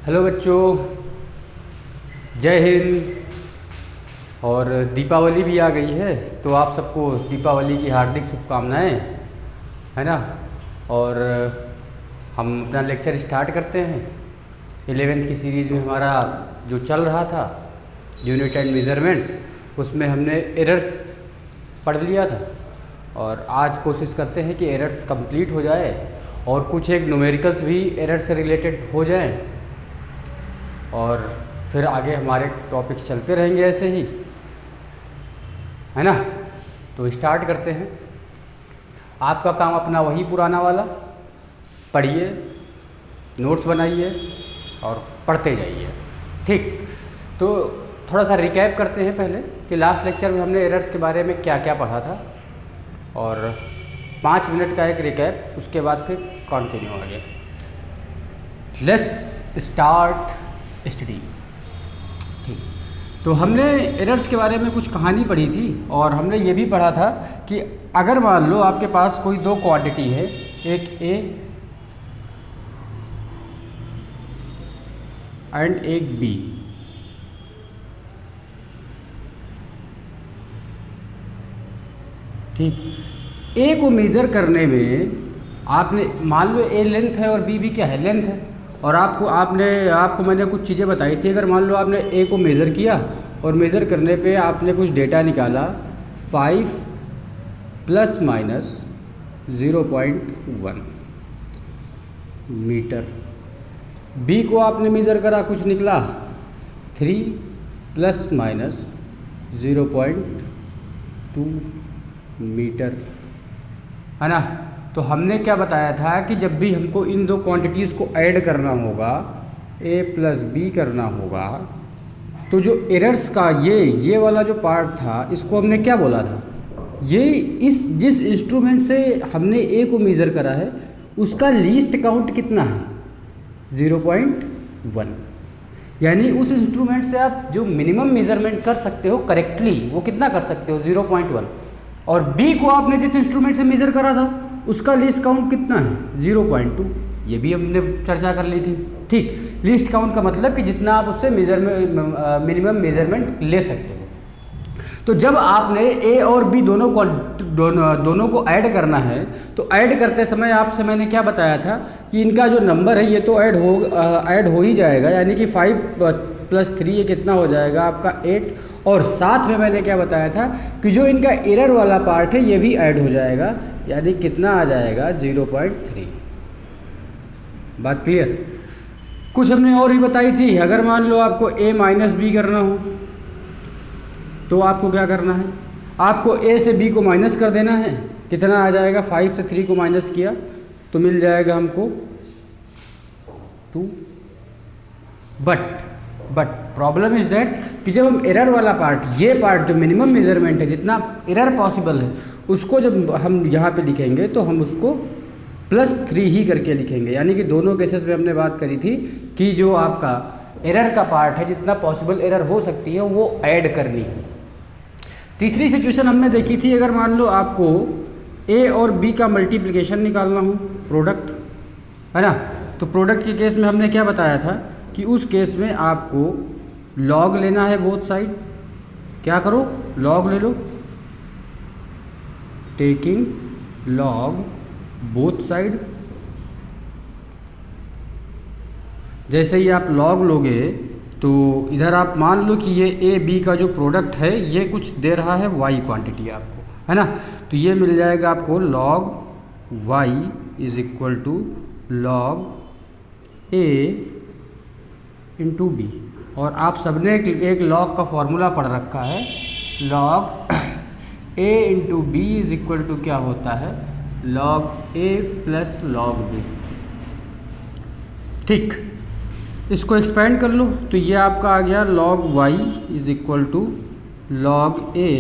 Hello बच्चों, जय हिंद। और दीपावली भी आ गई है तो आप सबको दीपावली की हार्दिक शुभकामनाएं, है ना। और हम अपना लेक्चर स्टार्ट करते हैं। 11th की सीरीज़ में हमारा जो चल रहा था यूनिट एंड मेजरमेंट्स, उसमें हमने एरर्स पढ़ लिया था और आज कोशिश करते हैं कि एरर्स कंप्लीट हो जाए और कुछ एक न्यूमेरिकल्स भी एरर से रिलेटेड हो जाएं और फिर आगे हमारे टॉपिक्स चलते रहेंगे ऐसे ही, है ना। तो स्टार्ट करते हैं। आपका काम अपना वही पुराना वाला, पढ़िए, नोट्स बनाइए और पढ़ते जाइए, ठीक। तो थोड़ा सा रिकैप करते हैं पहले कि लास्ट लेक्चर में हमने एरर्स के बारे में क्या क्या पढ़ा था और 5 मिनट का एक रिकैप, उसके बाद फिर कंटिन्यू आगे। लेट्स स्टार्ट स्टडी, ठीक। तो हमने एरर्स के बारे में कुछ कहानी पढ़ी थी और हमने ये भी पढ़ा था कि अगर मान लो आपके पास कोई दो क्वांटिटी है, एक ए एंड एक बी, ठीक। ए को मेज़र करने में आपने मान लो ए लेंथ है और बी भी क्या है, लेंथ है। और आपको मैंने कुछ चीज़ें बताई थी। अगर मान लो आपने ए को मेज़र किया और मेज़र करने पे आपने कुछ डेटा निकाला 5 ± 0.1 मीटर। बी को आपने मेज़र करा, कुछ निकला 3 ± 0.2 मीटर, है ना। तो हमने क्या बताया था कि जब भी हमको इन दो क्वांटिटीज़ को ऐड करना होगा, a + b करना होगा, तो जो एरर्स का ये वाला जो पार्ट था, इसको हमने क्या बोला था, ये जिस इंस्ट्रूमेंट से हमने a को मेज़र करा है उसका लीस्ट काउंट कितना है, 0.1। यानी उस इंस्ट्रूमेंट से आप जो मिनिमम मेज़रमेंट कर सकते हो करेक्टली, वो कितना कर सकते हो, 0.1। और b को आपने जिस इंस्ट्रूमेंट से मेज़र करा था उसका लीस्ट काउंट कितना है, 0.2। ये भी हमने चर्चा कर ली थी, ठीक। लीस्ट काउंट का मतलब कि जितना आप उससे मिनिमम मेज़रमेंट ले सकते हो। तो जब आपने ए और बी दोनों को ऐड करना है तो ऐड करते समय आपसे मैंने क्या बताया था कि इनका जो नंबर है ये तो ऐड हो ही जाएगा। यानी कि 5 + 3 ये कितना हो जाएगा आपका 8। और साथ में मैंने क्या बताया था कि जो इनका एरर वाला पार्ट है ये भी ऐड हो जाएगा, यानी कितना आ जाएगा, 0.3। बात क्लियर। कुछ हमने और ही बताई थी। अगर मान लो आपको a - b करना हो तो आपको क्या करना है, आपको a से b को माइनस कर देना है। कितना आ जाएगा, 5 से 3 को माइनस किया तो मिल जाएगा हमको 2। बट प्रॉब्लम इज़ दैट कि जब हम एरर वाला पार्ट, ये पार्ट जो मिनिमम मेज़रमेंट है, जितना एरर पॉसिबल है, उसको जब हम यहाँ पे लिखेंगे तो हम उसको +3 ही करके लिखेंगे। यानी कि दोनों केसेस में हमने बात करी थी कि जो आपका एरर का पार्ट है, जितना पॉसिबल एरर हो सकती है वो ऐड करनी है। तीसरी सिचुएशन हमने देखी थी, अगर मान लो आपको a और b का मल्टीप्लिकेशन निकालना हो, प्रोडक्ट, है ना। तो प्रोडक्ट के केस में हमने क्या बताया था कि उस केस में आपको लॉग लेना है बोथ साइड। क्या करो, लॉग ले लो, टेकिंग लॉग बोथ साइड। जैसे ही आप लॉग लोगे तो इधर आप मान लो कि ये ए बी का जो प्रोडक्ट है ये कुछ दे रहा है y क्वांटिटी आपको, है ना। तो ये मिल जाएगा आपको log y = log a × b। और आप सबने एक लॉग का फॉर्मूला पढ़ रखा है, log a × b = क्या होता है, log a + log b, ठीक। इसको एक्सपेंड कर लो तो ये आपका आ गया log y = log a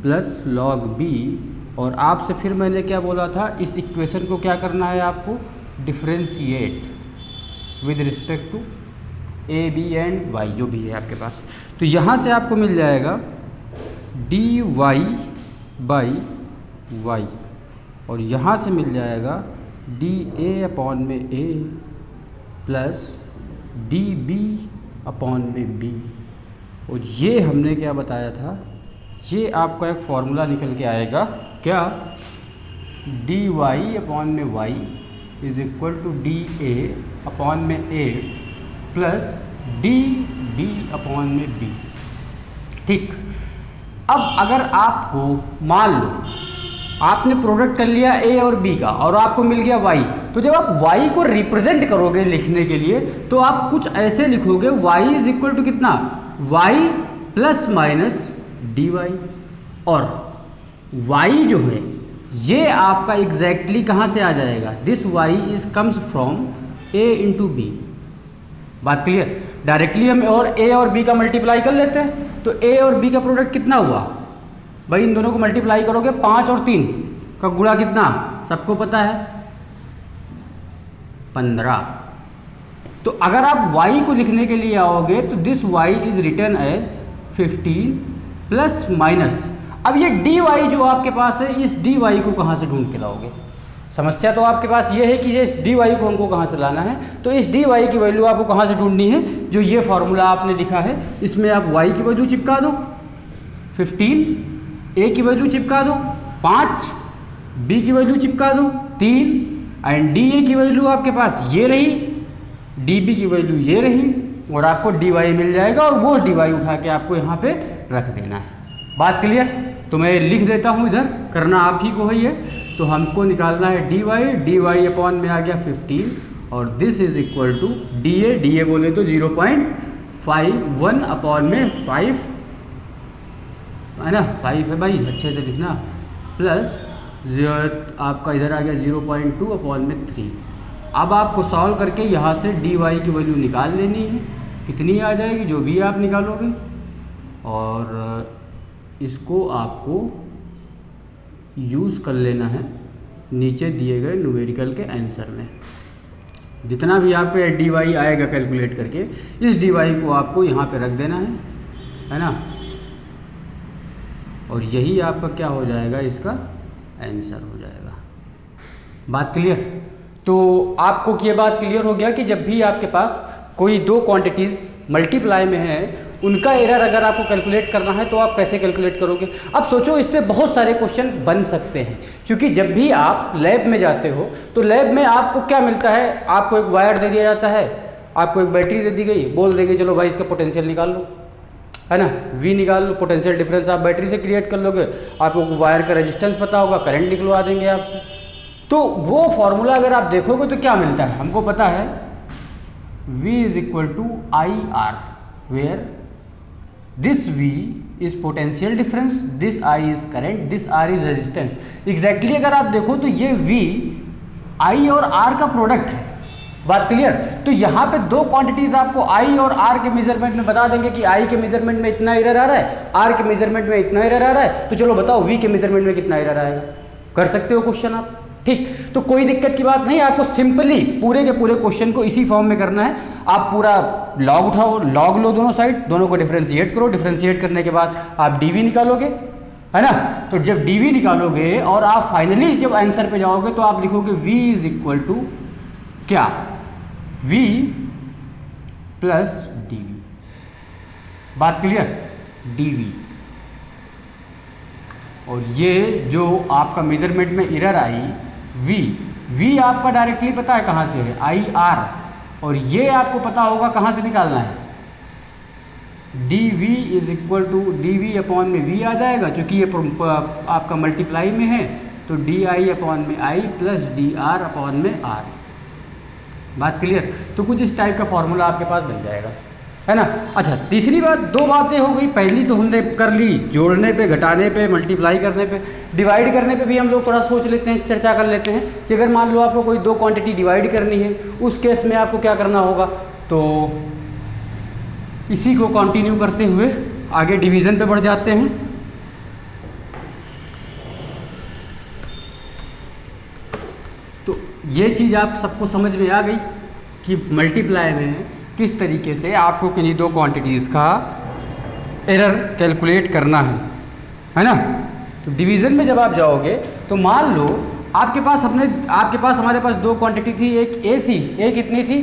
+ log b। और आपसे फिर मैंने क्या बोला था, इस इक्वेशन को क्या करना है आपको, differentiate with respect to a b and y जो भी है आपके पास। तो यहाँ से आपको मिल जाएगा dy/y और यहाँ से मिल जाएगा dA/a + डी बी अपॉन में बी। और ये हमने क्या बताया था, ये आपका एक फॉर्मूला निकल के आएगा क्या, डी वाई अपॉन में y is equal to d a upon में a plus d b upon में बी। ठीक, अब अगर आपको मान लो आपने प्रोडक्ट कर लिया ए और बी का और आपको मिल गया वाई, तो जब आप वाई को रिप्रेजेंट करोगे लिखने के लिए तो आप कुछ ऐसे लिखोगे, वाई इज इक्वल टू कितना, y plus minus d y. और वाई जो है ये आपका एग्जैक्टली कहाँ से आ जाएगा, this y is comes from a into b. बात क्लियर, डायरेक्टली हम और ए और बी का मल्टीप्लाई कर लेते हैं, तो ए और बी का प्रोडक्ट कितना हुआ भाई, इन दोनों को मल्टीप्लाई करोगे 5 और 3 का गुणा कितना, सबको पता है 15। तो अगर आप y को लिखने के लिए आओगे तो this y is return as 15 plus minus. अब ये dy जो आपके पास है, इस dy को कहाँ से ढूंढ के लाओगे, समस्या तो आपके पास ये है कि ये इस dy को हमको कहाँ से लाना है। तो इस dy की वैल्यू आपको कहाँ से ढूंढनी है, जो ये फॉर्मूला आपने लिखा है इसमें आप y की वैल्यू चिपका दो 15, a की वैल्यू चिपका दो 5, b की वैल्यू चिपका दो 3 एंड da की वैल्यू आपके पास ये रही, db की वैल्यू ये रही और आपको dy मिल जाएगा और वो dy उठा के आपको यहाँ पे रख देना है। बात क्लियर, तो मैं लिख देता हूँ इधर, करना आप ही को ही है। तो हमको निकालना है dy अपॉन में आ गया 15 और this is equal to da बोले तो 0.51 अपॉन में 5 है ना, 5 है भाई, अच्छे से लिखना, प्लस आपका इधर आ गया 0.2 अपॉन में 3। अब आपको सॉल्व करके यहाँ से dy की वैल्यू निकाल लेनी है, कितनी आ जाएगी जो भी आप निकालोगे, और इसको आपको यूज़ कर लेना है नीचे दिए गए न्यूमेरिकल के आंसर में। जितना भी आप पे dy आएगा कैलकुलेट करके, इस dy को आपको यहाँ पे रख देना है ना, और यही आपका क्या हो जाएगा, इसका आंसर हो जाएगा। बात क्लियर, तो आपको ये बात क्लियर हो गया कि जब भी आपके पास कोई दो क्वांटिटीज़ मल्टीप्लाई में है, उनका एरर अगर आपको कैलकुलेट करना है तो आप कैसे कैलकुलेट करोगे। अब सोचो, इस पे बहुत सारे क्वेश्चन बन सकते हैं, क्योंकि जब भी आप लैब में जाते हो तो लैब में आपको क्या मिलता है, आपको एक वायर दे दिया जाता है, आपको एक बैटरी दे दी गई, बोल देंगे चलो भाई इसका पोटेंशियल निकाल लो, है ना, V निकाल लो, पोटेंशियल डिफरेंस आप बैटरी से क्रिएट कर लोगे, आपको वायर का रेजिस्टेंस पता होगा, करंट निकलवा देंगे आपसे। तो वो फॉर्मूला अगर आप देखोगे तो क्या मिलता है, हमको पता है V is equal to I R, where this V is potential difference, this I is current, this R is resistance. Exactly अगर आप देखो तो ये V I और R का प्रोडक्ट है। बात क्लियर, तो यहाँ पे दो क्वांटिटीज आपको I और R के मेजरमेंट में बता देंगे कि I के मेजरमेंट में इतना एरर आ रहा है, R के मेजरमेंट में इतना एरर आ रहा है, तो चलो बताओ V के मेजरमेंट में कितना एरर आएगा, कर सकते हो क्वेश्चन आप। ठीक, तो कोई दिक्कत की बात नहीं, आपको सिंपली पूरे के पूरे क्वेश्चन को इसी फॉर्म में करना है। आप पूरा लॉग उठाओ, लॉग लो दोनों साइड, दोनों को डिफरेंशिएट करो, डिफरेंशिएट करने के बाद आप dv निकालोगे, है ना। तो जब dv निकालोगे और आप फाइनली जब आंसर पे जाओगे तो आप लिखोगे v इज इक्वल टू क्या, v प्लस dv। बात क्लियर, dv। और ये जो आपका मेजरमेंट में एरर आई v आपका डायरेक्टली पता है कहाँ से है, आई आर, और ये आपको पता होगा कहाँ से निकालना है, dv is equal to dv upon में v आ जाएगा, क्योंकि ये आपका मल्टीप्लाई में है, तो di अपॉन में i प्लस dr अपॉन में r। बात क्लियर, तो कुछ इस टाइप का फॉर्मूला आपके पास बन जाएगा, है ना। अच्छा, तीसरी बात, दो बातें हो गई, पहली तो हमने कर ली जोड़ने पे, घटाने पे, मल्टीप्लाई करने पे। डिवाइड करने पे भी हम लोग थोड़ा सोच लेते हैं, चर्चा कर लेते हैं कि अगर मान लो आपको कोई दो क्वांटिटी डिवाइड करनी है, उस केस में आपको क्या करना होगा। तो इसी को कंटिन्यू करते हुए आगे डिवीज़न पे बढ़ जाते हैं। तो ये चीज़ आप सबको समझ में आ गई कि मल्टीप्लाई में किस तरीके से आपको किन्हीं दो क्वांटिटीज़ का एरर कैलकुलेट करना है ना। तो डिवीज़न में जब आप जाओगे तो मान लो आपके पास हमारे पास दो क्वांटिटी थी, एक ए थी, ए कितनी थी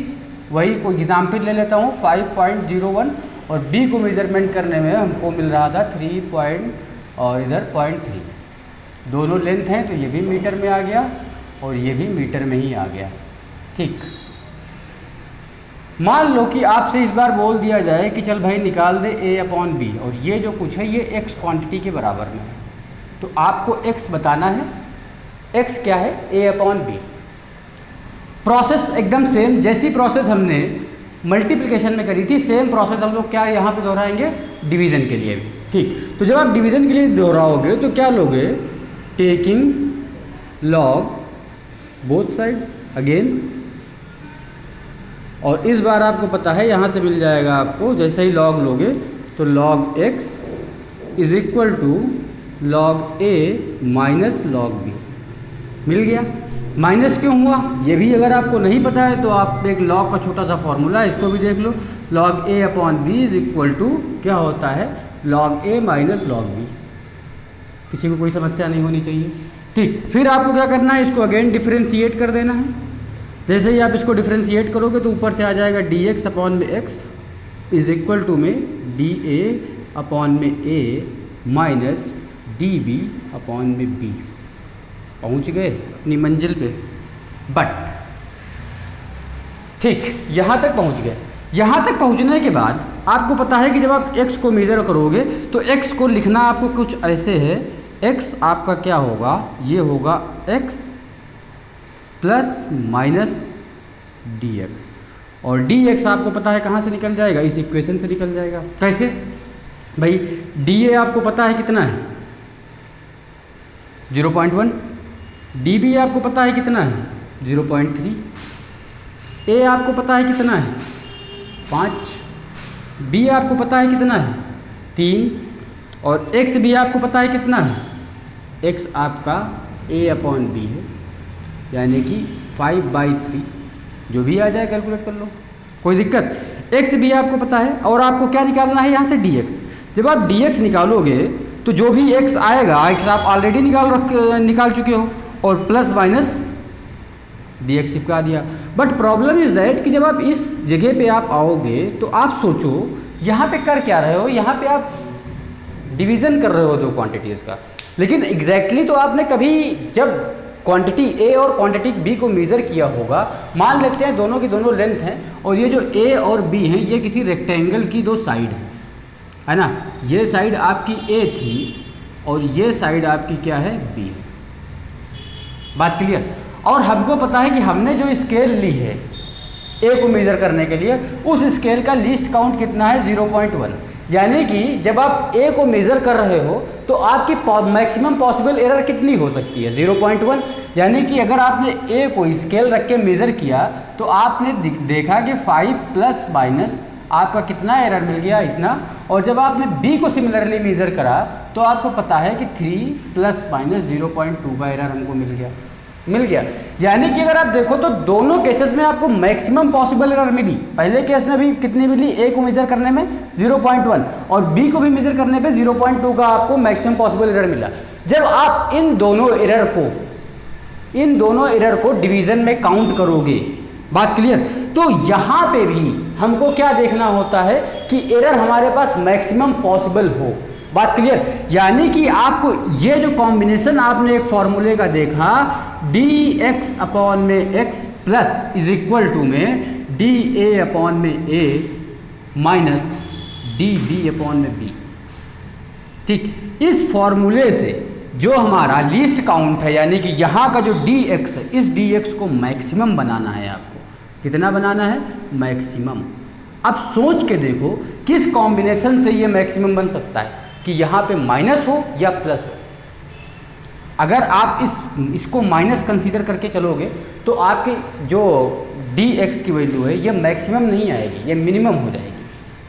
वही कोई एग्जाम्पल ले लेता हूँ 5.01 और बी को मेजरमेंट करने में हमको मिल रहा था 3 और इधर 0.3। दोनों लेंथ हैं तो ये भी मीटर में आ गया और ये भी मीटर में ही आ गया। ठीक, मान लो कि आपसे इस बार बोल दिया जाए कि चल भाई निकाल दे A/B और ये जो कुछ है ये x क्वांटिटी के बराबर में है, तो आपको x बताना है। x क्या है? A/B। प्रोसेस एकदम सेम, जैसी प्रोसेस हमने मल्टीप्लिकेशन में करी थी सेम प्रोसेस हम लोग क्या यहाँ पे दोहराएंगे डिवीज़न के लिए भी। ठीक, तो जब आप डिवीज़न के लिए दोहराओगे तो क्या लोगे? Taking log both side again, और इस बार आपको पता है यहाँ से मिल जाएगा आपको, जैसे ही लॉग लोगे तो log x is equal to log a minus log b। मिल गया। माइनस क्यों हुआ ये भी अगर आपको नहीं पता है तो आप एक लॉग का छोटा सा फॉर्मूला है, इसको भी देख लो। log a/b is equal to क्या होता है? log a minus log b। किसी को कोई समस्या नहीं होनी चाहिए। ठीक, फिर आपको क्या करना है? इसको अगेन डिफ्रेंशिएट कर देना है। जैसे ही आप इसको डिफ्रेंशिएट करोगे तो ऊपर से आ जाएगा dx/x इज इक्वल टू में dA/a माइनस dB/b। पहुंच गए अपनी मंजिल पे। बट ठीक, यहाँ तक पहुँच गए। यहाँ तक पहुँचने के बाद आपको पता है कि जब आप x को मेज़र करोगे तो x को लिखना आपको कुछ ऐसे है। x आपका क्या होगा? ये होगा x प्लस माइनस dx, और dx आपको पता है कहाँ से निकल जाएगा? इस इक्वेशन से निकल जाएगा। कैसे भाई? dA आपको पता है कितना है? 0.1। dB आपको पता है कितना है? 0.3। A आपको पता है कितना है? 5। B आपको पता है कितना है? 3। और x भी आपको पता है कितना है? x आपका A/B है, यानी कि 5/3। जो भी आ जाए कैलकुलेट कर लो, कोई दिक्कत। x भी आपको पता है और आपको क्या निकालना है यहाँ से? dx। जब आप dx निकालोगे तो जो भी x आएगा, x आप ऑलरेडी निकाल चुके हो, और प्लस माइनस dx चिपका दिया। बट प्रॉब्लम इज दैट कि जब आप इस जगह पे आप आओगे तो आप सोचो यहाँ पे कर क्या रहे हो? यहाँ पे आप डिवीज़न कर रहे हो दो क्वांटिटीज़ का, लेकिन एग्जैक्टली तो आपने कभी जब क्वांटिटी A और क्वांटिटी B को मेज़र किया होगा, मान लेते हैं दोनों की दोनों लेंथ हैं और ये जो A और B हैं ये किसी रेक्टेंगल की दो साइड है ना। ये साइड आपकी A थी और ये साइड आपकी क्या है? B। बात क्लियर? और हमको पता है कि हमने जो स्केल ली है A को मेज़र करने के लिए, उस स्केल का लीस्ट काउंट कितना है? 0.1। यानी कि जब आप A को मेज़र कर रहे हो तो आपकी मैक्सिमम पॉसिबल एरर कितनी हो सकती है? 0.1। यानी कि अगर आपने A को स्केल रख के मेज़र किया तो आपने देखा कि 5 प्लस माइनस आपका कितना एरर मिल गया? इतना। और जब आपने B को सिमिलरली मेज़र करा तो आपको पता है कि 3 प्लस माइनस 0.2 का एरर हमको मिल गया। यानी कि अगर आप देखो तो दोनों केसेस में आपको मैक्सिमम पॉसिबल एरर मिली। पहले केस में भी कितनी मिली? A को मेज़र करने में 0.1 और B को भी मेज़र करने पे 0.2 का आपको मैक्सिमम पॉसिबल एरर मिला। जब आप इन दोनों एरर को डिवीज़न में काउंट करोगे, बात क्लियर? तो यहाँ पे भी हमको क्या देखना होता है कि एरर हमारे पास मैक्सिमम पॉसिबल हो। बात क्लियर? यानी कि आपको ये जो कॉम्बिनेशन आपने एक फॉर्मूले का देखा dx/x plus is equal to में dA/A माइनस dB/B। ठीक, इस फॉर्मूले से जो हमारा लीस्ट काउंट है, यानी कि यहाँ का जो dx है, इस dx को मैक्सिमम बनाना है। आपको कितना बनाना है? मैक्सिमम। अब सोच के देखो किस कॉम्बिनेशन से ये मैक्सिमम बन सकता है कि यहाँ पे माइनस हो या प्लस हो। अगर आप इसको माइनस कंसीडर करके चलोगे तो आपकी जो dx की वैल्यू है ये मैक्सिमम नहीं आएगी, ये मिनिमम हो जाएगी।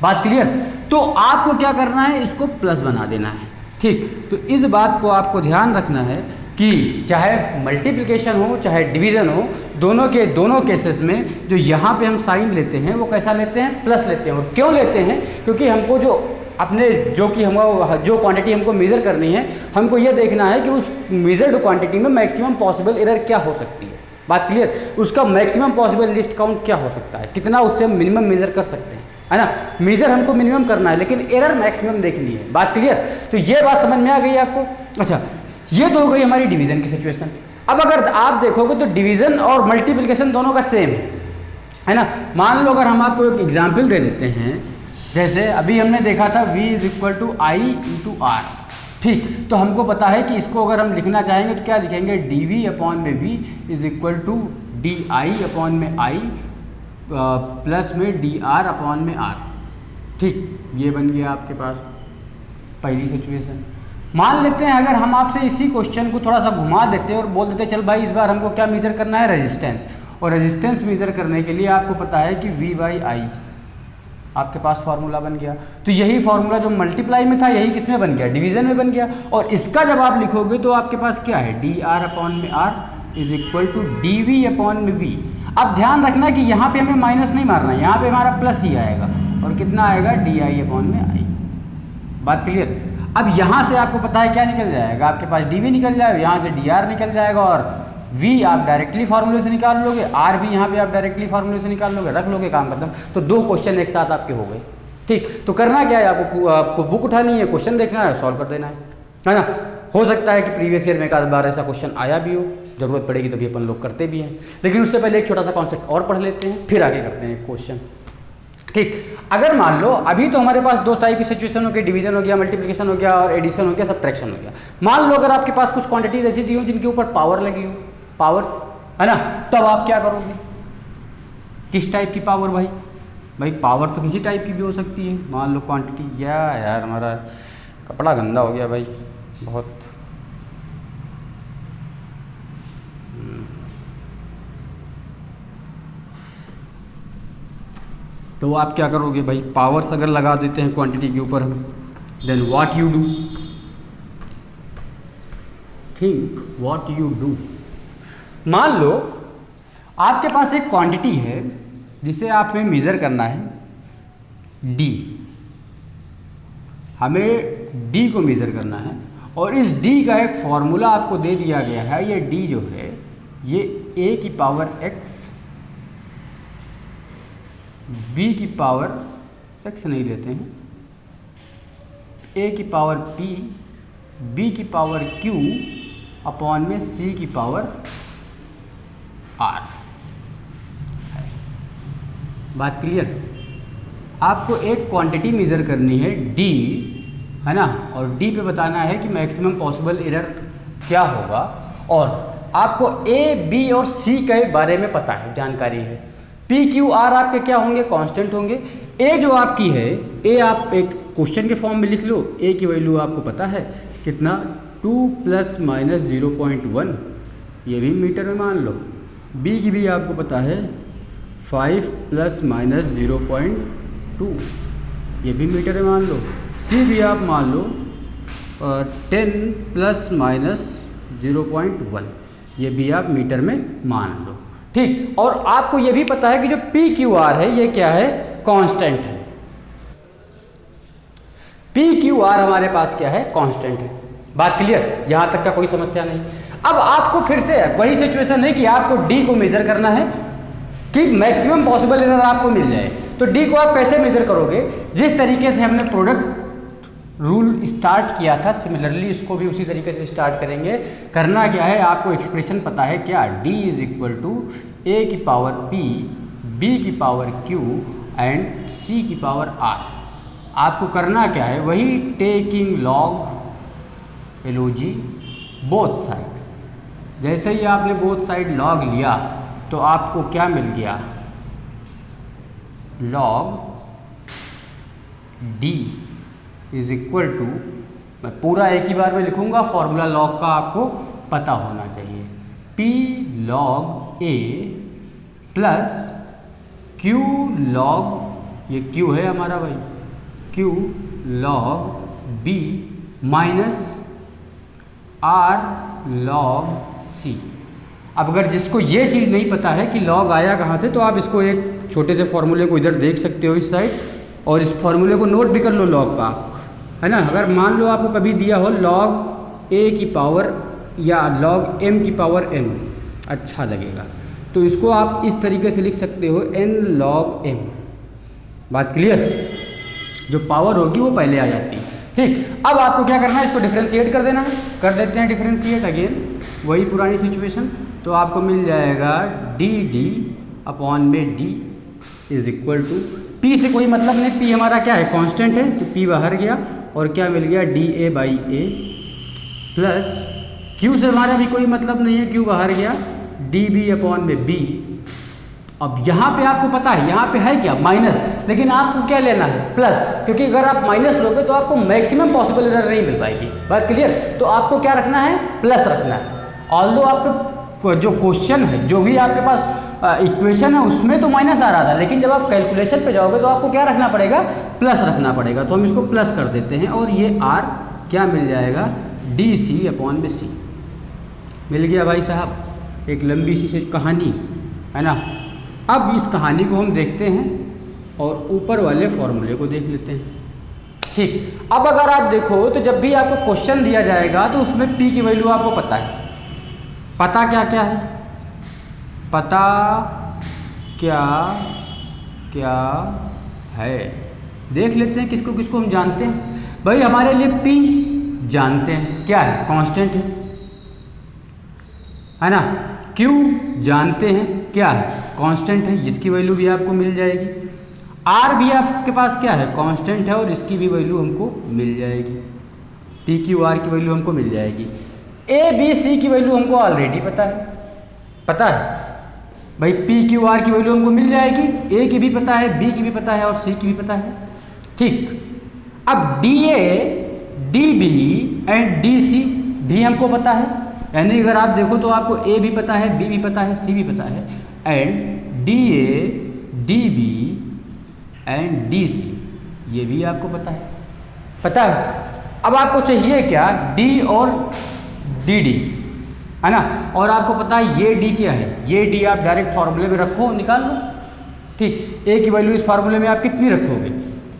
बात क्लियर? तो आपको क्या करना है? इसको प्लस बना देना है। ठीक, तो इस बात को आपको ध्यान रखना है कि चाहे मल्टीप्लिकेशन हो चाहे डिवीज़न हो, दोनों केसेस में जो यहाँ पे हम साइन लेते हैं वो कैसा लेते हैं? प्लस लेते हैं। और क्यों लेते हैं? क्योंकि हमको जो क्वांटिटी हमको मेज़र करनी है, हमको ये देखना है कि उस मेज़र्ड क्वांटिटी में मैक्सिमम पॉसिबल एरर क्या हो सकती है। बात क्लियर। उसका मैक्सिमम पॉसिबल लिस्ट काउंट क्या हो सकता है, कितना उससे हम मिनिमम मेजर कर सकते हैं, है ना। मेजर हमको मिनिमम करना है लेकिन एरर मैक्सिमम देखनी है। बात क्लियर। तो ये बात समझ में आ गई आपको। अच्छा, ये तो हो गई हमारी डिवीजन की सिचुएशन। अब अगर आप देखोगे तो डिवीजन और मल्टीप्लिकेशन दोनों का सेम है ना। मान लो अगर हम आपको एक एग्जाम्पल दे देते हैं, जैसे अभी हमने देखा था v = i × r, ठीक। तो हमको पता है कि इसको अगर हम लिखना चाहेंगे तो क्या लिखेंगे, dv/v = di/i प्लस में dr/r, ठीक। ये बन गया आपके पास पहली सिचुएशन। मान लेते हैं अगर हम आपसे इसी क्वेश्चन को थोड़ा सा घुमा देते और बोल देते चल भाई इस बार हमको क्या मेजर करना है, रेजिस्टेंस। और रेजिस्टेंस मेजर करने के लिए आपको पता है कि v/i, आपके पास फार्मूला बन गया। तो यही फार्मूला जो मल्टीप्लाई में था यही किस में बन गया, डिवीजन में बन गया। और इसका जब आप लिखोगे तो आपके पास क्या है, dr/r = dv/v। अब ध्यान रखना कि यहाँ पे हमें माइनस नहीं मारना है, यहाँ पे हमारा प्लस ही आएगा और कितना आएगा, di/i। बात क्लियर। अब यहाँ से आपको पता है क्या निकल जाएगा, आपके पास dv निकल जाएगा, यहाँ से dr निकल जाएगा और v आप डायरेक्टली फार्मूले से निकाल लोगे, r भी यहाँ पे आप डायरेक्टली फार्मूले से निकाल लोगे, रख लोगे, काम खत्म। तो 2 क्वेश्चन एक साथ आपके हो गए, ठीक। तो करना क्या है, आपको बुक उठानी है, क्वेश्चन देखना है, सॉल्व कर देना है ना। हो सकता है कि प्रीवियस ईयर में एक आध बार ऐसा क्वेश्चन आया भी हो, ज़रूरत पड़ेगी तो भी अपन लोग करते भी हैं। लेकिन उससे पहले एक छोटा सा कॉन्सेप्ट और पढ़ लेते हैं, फिर आगे करते हैं क्वेश्चन, ठीक। अगर मान लो अभी तो हमारे पास 2 टाइप की सिचुएशन हो गई, डिवीजन हो गया, मल्टीप्लिकेशन हो गया और एडिशन हो गया, सब्ट्रैक्शन हो गया। मान लो अगर आपके पास कुछ क्वांटिटीज ऐसी दी हो जिनके ऊपर पावर लगी हो, पावर्स, है ना, तब आप क्या करोगे, किस टाइप की पावर, भाई पावर तो किसी टाइप की भी हो सकती है। मान लो क्वांटिटी, यार हमारा कपड़ा गंदा हो गया भाई बहुत, तो आप क्या करोगे भाई, पावर्स अगर लगा देते हैं क्वांटिटी के ऊपर हम, then what you do, think what you do. मान लो आपके पास एक क्वांटिटी है जिसे आपने मेज़र करना है, d, हमें d को मेज़र करना है और इस d का एक फॉर्मूला आपको दे दिया गया है। ये d जो है ये a⁻x, b⁻x नहीं लेते हैं, a⁻p, b⁻q अपॉन में c⁻r। बात क्लियर। आपको एक क्वांटिटी मेज़र करनी है d, है ना, और d पे बताना है कि मैक्सिमम पॉसिबल एरर क्या होगा। और आपको a, b और c के बारे में पता है, जानकारी है। p, q, r आपके क्या होंगे, कांस्टेंट होंगे। a जो आपकी है, a आप एक क्वेश्चन के फॉर्म में लिख लो, a की वैल्यू आपको पता है कितना, 2 ± 0.1, ये भी मीटर में मान लो। b की भी आपको पता है 5 ± 0.2, ये भी मीटर में मान लो। c भी आप मान लो 10 ± 0.1, ये भी आप मीटर में मान लो, ठीक। और आपको ये भी पता है कि जो PQR है ये क्या है, कांस्टेंट है। PQR हमारे पास क्या है, कांस्टेंट है। बात क्लियर, यहाँ तक का कोई समस्या नहीं। अब आपको फिर से वही सिचुएशन है कि आपको D को मेजर करना है कि मैक्सिमम पॉसिबल एरर आपको मिल जाए। तो D को आप कैसे मेजर करोगे, जिस तरीके से हमने प्रोडक्ट रूल स्टार्ट किया था, सिमिलरली इसको भी उसी तरीके से स्टार्ट करेंगे। करना क्या है, आपको एक्सप्रेशन पता है क्या, d = a⁻p, b⁻q and c⁻r। आपको करना क्या है, वही टेकिंग log बोथ साइड। जैसे ही आपने बोथ साइड लॉग लिया तो आपको क्या मिल गया, log d = मैं पूरा एक ही बार में लिखूंगा, फॉर्मूला लॉग का आपको पता होना चाहिए, p log a plus q log, ये q है हमारा भाई, q log b minus r log c। अब अगर जिसको ये चीज़ नहीं पता है कि लॉग आया कहाँ से, तो आप इसको एक छोटे से फॉर्मूले को इधर देख सकते हो इस साइड, और इस फॉर्मूले को नोट भी कर लो लॉग का, है ना। अगर मान लो आपको कभी दिया हो log a की पावर या log m की पावर n, अच्छा लगेगा। तो इसको आप इस तरीके से लिख सकते हो n log m। बात क्लियर? जो पावर होगी वो पहले आ जाती है। ठीक, अब आपको क्या करना है, इसको डिफरेंशिएट कर देना है। कर देते हैं डिफरेंशिएट, अगेन वही पुरानी सिचुएशन। तो आपको मिल जाएगा डी डी अपॉन में d is equal to, p से कोई मतलब नहीं, पी हमारा क्या है, कांस्टेंट है, तो पी बाहर गया और क्या मिल गया, D A by A plus Q से हमारा भी कोई मतलब नहीं है, क्यू बाहर गया, डी बी अपॉन में बी। अब यहाँ पे आपको पता है यहाँ पे है क्या, माइनस, लेकिन आपको क्या लेना है, प्लस, क्योंकि अगर आप माइनस लोगे तो आपको मैक्सिमम पॉसिबल एरर नहीं मिल पाएगी। बात क्लियर? तो आपको क्या रखना है, प्लस रखना है। ऑल्दो आपको जो क्वेश्चन है, जो भी आपके पास इक्वेशन है उसमें तो माइनस आ रहा था, लेकिन जब आप कैलकुलेशन पे जाओगे तो आपको क्या रखना पड़ेगा, प्लस रखना पड़ेगा। तो हम इसको प्लस कर देते हैं और ये आर क्या मिल जाएगा, डी सी अपॉन में सी मिल गया भाई साहब। एक लंबी सी कहानी है ना। अब इस कहानी को हम देखते हैं और ऊपर वाले फॉर्मूले को देख लेते हैं। ठीक, अब अगर आप देखो तो जब भी आपको क्वेश्चन दिया जाएगा तो उसमें p की वैल्यू आपको पता है। पता क्या क्या है, पता क्या क्या है, देख लेते हैं किसको किसको हम जानते हैं। भाई हमारे लिए p जानते हैं, क्या है, कांस्टेंट है ना। Q जानते हैं क्या है, कांस्टेंट है, इसकी वैल्यू भी आपको मिल जाएगी। R भी आपके पास क्या है, कांस्टेंट है और इसकी भी वैल्यू हमको मिल जाएगी। P Q R की वैल्यू हमको मिल जाएगी। A B C की वैल्यू हमको ऑलरेडी पता है, पता है भाई, P Q R की वैल्यू हमको मिल जाएगी, A की भी पता है, B की भी पता है और C की भी पता है। ठीक, अब DA DB एंड DC भी हमको पता है, यानी अगर आप देखो तो आपको A भी पता है, B भी पता है, C भी पता है, and DA DB and DC ये भी आपको पता है, पता है। अब आपको चाहिए क्या, D और DD है ना, और आपको पता है ये D क्या है, ये D आप डायरेक्ट फार्मूले में रखो, निकाल लो। ठीक, A की वैल्यू इस फार्मूले में आप कितनी रखोगे,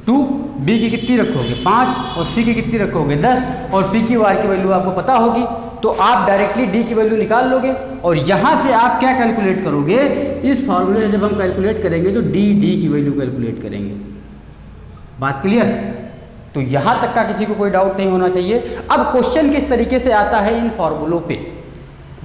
2, B की कितनी रखोगे, 5 और C की कितनी रखोगे, 10 और P Q R की वैल्यू आपको पता होगी, तो आप डायरेक्टली D की वैल्यू निकाल लोगे और यहाँ से आप क्या कैलकुलेट करोगे, इस फार्मूले से जब हम कैलकुलेट करेंगे तो D की वैल्यू कैलकुलेट करेंगे। बात क्लियर? तो यहाँ तक का किसी को कोई डाउट नहीं होना चाहिए। अब क्वेश्चन किस तरीके से आता है इन फॉर्मूलों पे,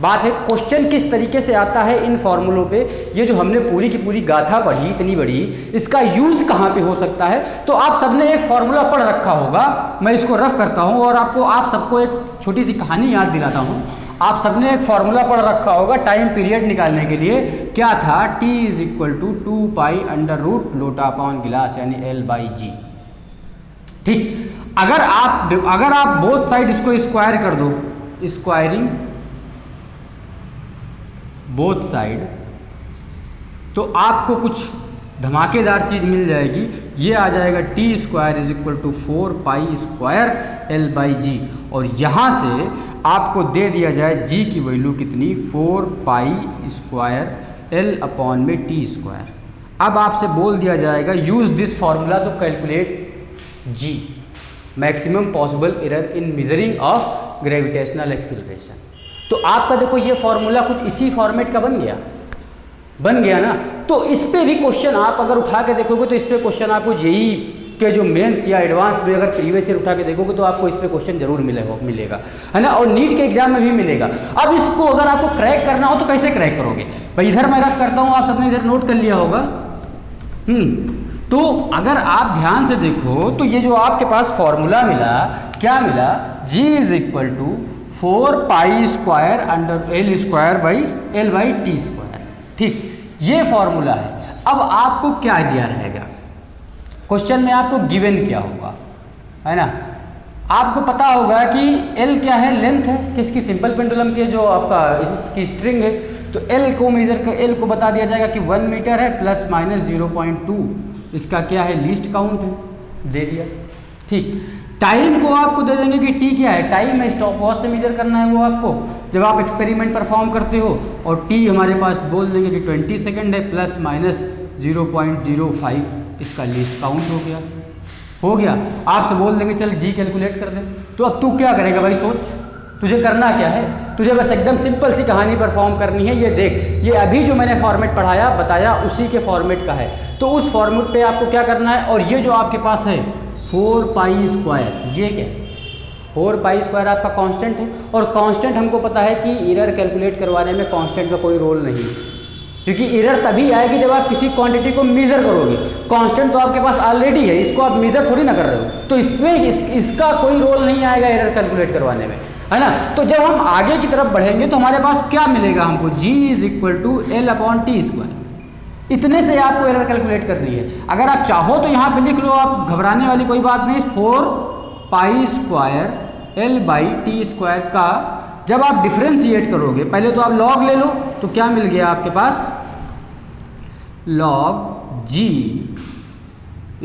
बात है क्वेश्चन किस तरीके से आता है इन फॉर्मूलों पे। ये जो हमने पूरी की पूरी गाथा पढ़ी इतनी बड़ी, इसका यूज कहाँ पे हो सकता है, तो आप सबने एक फॉर्मूला पढ़ रखा होगा। मैं इसको रफ करता हूँ और आप सबको एक छोटी सी कहानी याद दिलाता हूँ। आप सबने एक फॉर्मूला पढ़ रखा होगा टाइम पीरियड निकालने के लिए, क्या था, T is equal to 2 pi under root लोटा अपॉन गिलास यानी L/G। ठीक, अगर आप बोथ साइड इसको स्क्वायर कर दो, स्क्वायरिंग बोथ साइड, तो आपको कुछ धमाकेदार चीज़ मिल जाएगी। ये आ जाएगा T square is equal to 4 pi square L/G और यहाँ से आपको दे दिया जाए G की वैल्यू कितनी, 4 पाई स्क्वायर L अपॉन में T स्क्वायर। अब आपसे बोल दिया जाएगा use this formula to calculate G, maximum possible error in measuring of gravitational acceleration. तो आपका देखो ये फॉर्मूला कुछ इसी फॉर्मेट का बन गया ना। तो इस पे भी क्वेश्चन आप अगर उठा के देखोगे तो इस पे क्वेश्चन आपको जेई के जो मेंस या एडवांस में अगर प्रीवियस ईयर उठा के देखोगे तो आपको इस पे क्वेश्चन जरूर मिलेगा, है ना, और नीट के एग्जाम में भी मिलेगा। अब इसको अगर आपको क्रैक करना हो तो कैसे क्रैक करोगे भाई, इधर मैं रफ करता हूँ, आप सबने इधर नोट कर लिया होगा। तो अगर आप ध्यान से देखो तो ये जो आपके पास फॉर्मूला मिला, क्या मिला, G is equal to 4 pi square under L square by L/T square. ठीक, ये फॉर्मूला है। अब आपको क्या दिया रहेगा, क्वेश्चन में आपको गिवन क्या होगा, है ना। आपको पता होगा कि L क्या है, लेंथ है किसकी, सिंपल पेंडुलम के जो आपका इसकी स्ट्रिंग है, तो L को मेजर कर, L को बता दिया जाएगा कि 1 मीटर है प्लस माइनस 0.2 इसका क्या है, लीस्ट काउंट है, दे दिया। ठीक, टाइम को आपको दे देंगे कि T क्या है, टाइम है, स्टॉप वॉच से मेजर करना है वो आपको जब आप एक्सपेरिमेंट परफॉर्म करते हो, और T हमारे पास बोल देंगे कि 20 सेकेंड है प्लस माइनस 0.05 इसका लीस्ट काउंट हो गया। आपसे बोल देंगे चल G कैलकुलेट कर दे। तो अब तू क्या करेगा भाई, सोच, तुझे करना क्या है, तुझे बस एकदम सिंपल सी कहानी परफॉर्म करनी है। ये देख, ये अभी जो मैंने फॉर्मेट पढ़ाया बताया उसी के फॉर्मेट का है, तो उस फॉर्मेट पे आपको क्या करना है। और ये जो आपके पास है 4π², ये क्या है 4π² आपका कांस्टेंट है, और कांस्टेंट हमको पता है कि एरर कैलकुलेट करवाने में कांस्टेंट का कोई रोल नहीं है, क्योंकि एरर तभी आएगी जब आप किसी क्वांटिटी को मेज़र करोगे। कांस्टेंट तो आपके पास ऑलरेडी है, इसको आप मेज़र थोड़ी ना कर रहे हो, तो इसमें इसका कोई रोल नहीं आएगा एरर कैलकुलेट करवाने में, है ना। तो जब हम आगे की तरफ बढ़ेंगे तो हमारे पास क्या मिलेगा हमको, G = L/T²। इतने से आपको एरर कैलकुलेट करनी है। अगर आप चाहो तो यहाँ पे लिख लो, आप घबराने वाली कोई बात नहीं। 4π² L/T² का जब आप डिफ्रेंशिएट करोगे, पहले तो आप लॉग ले लो, तो क्या मिल गया आपके पास, log G =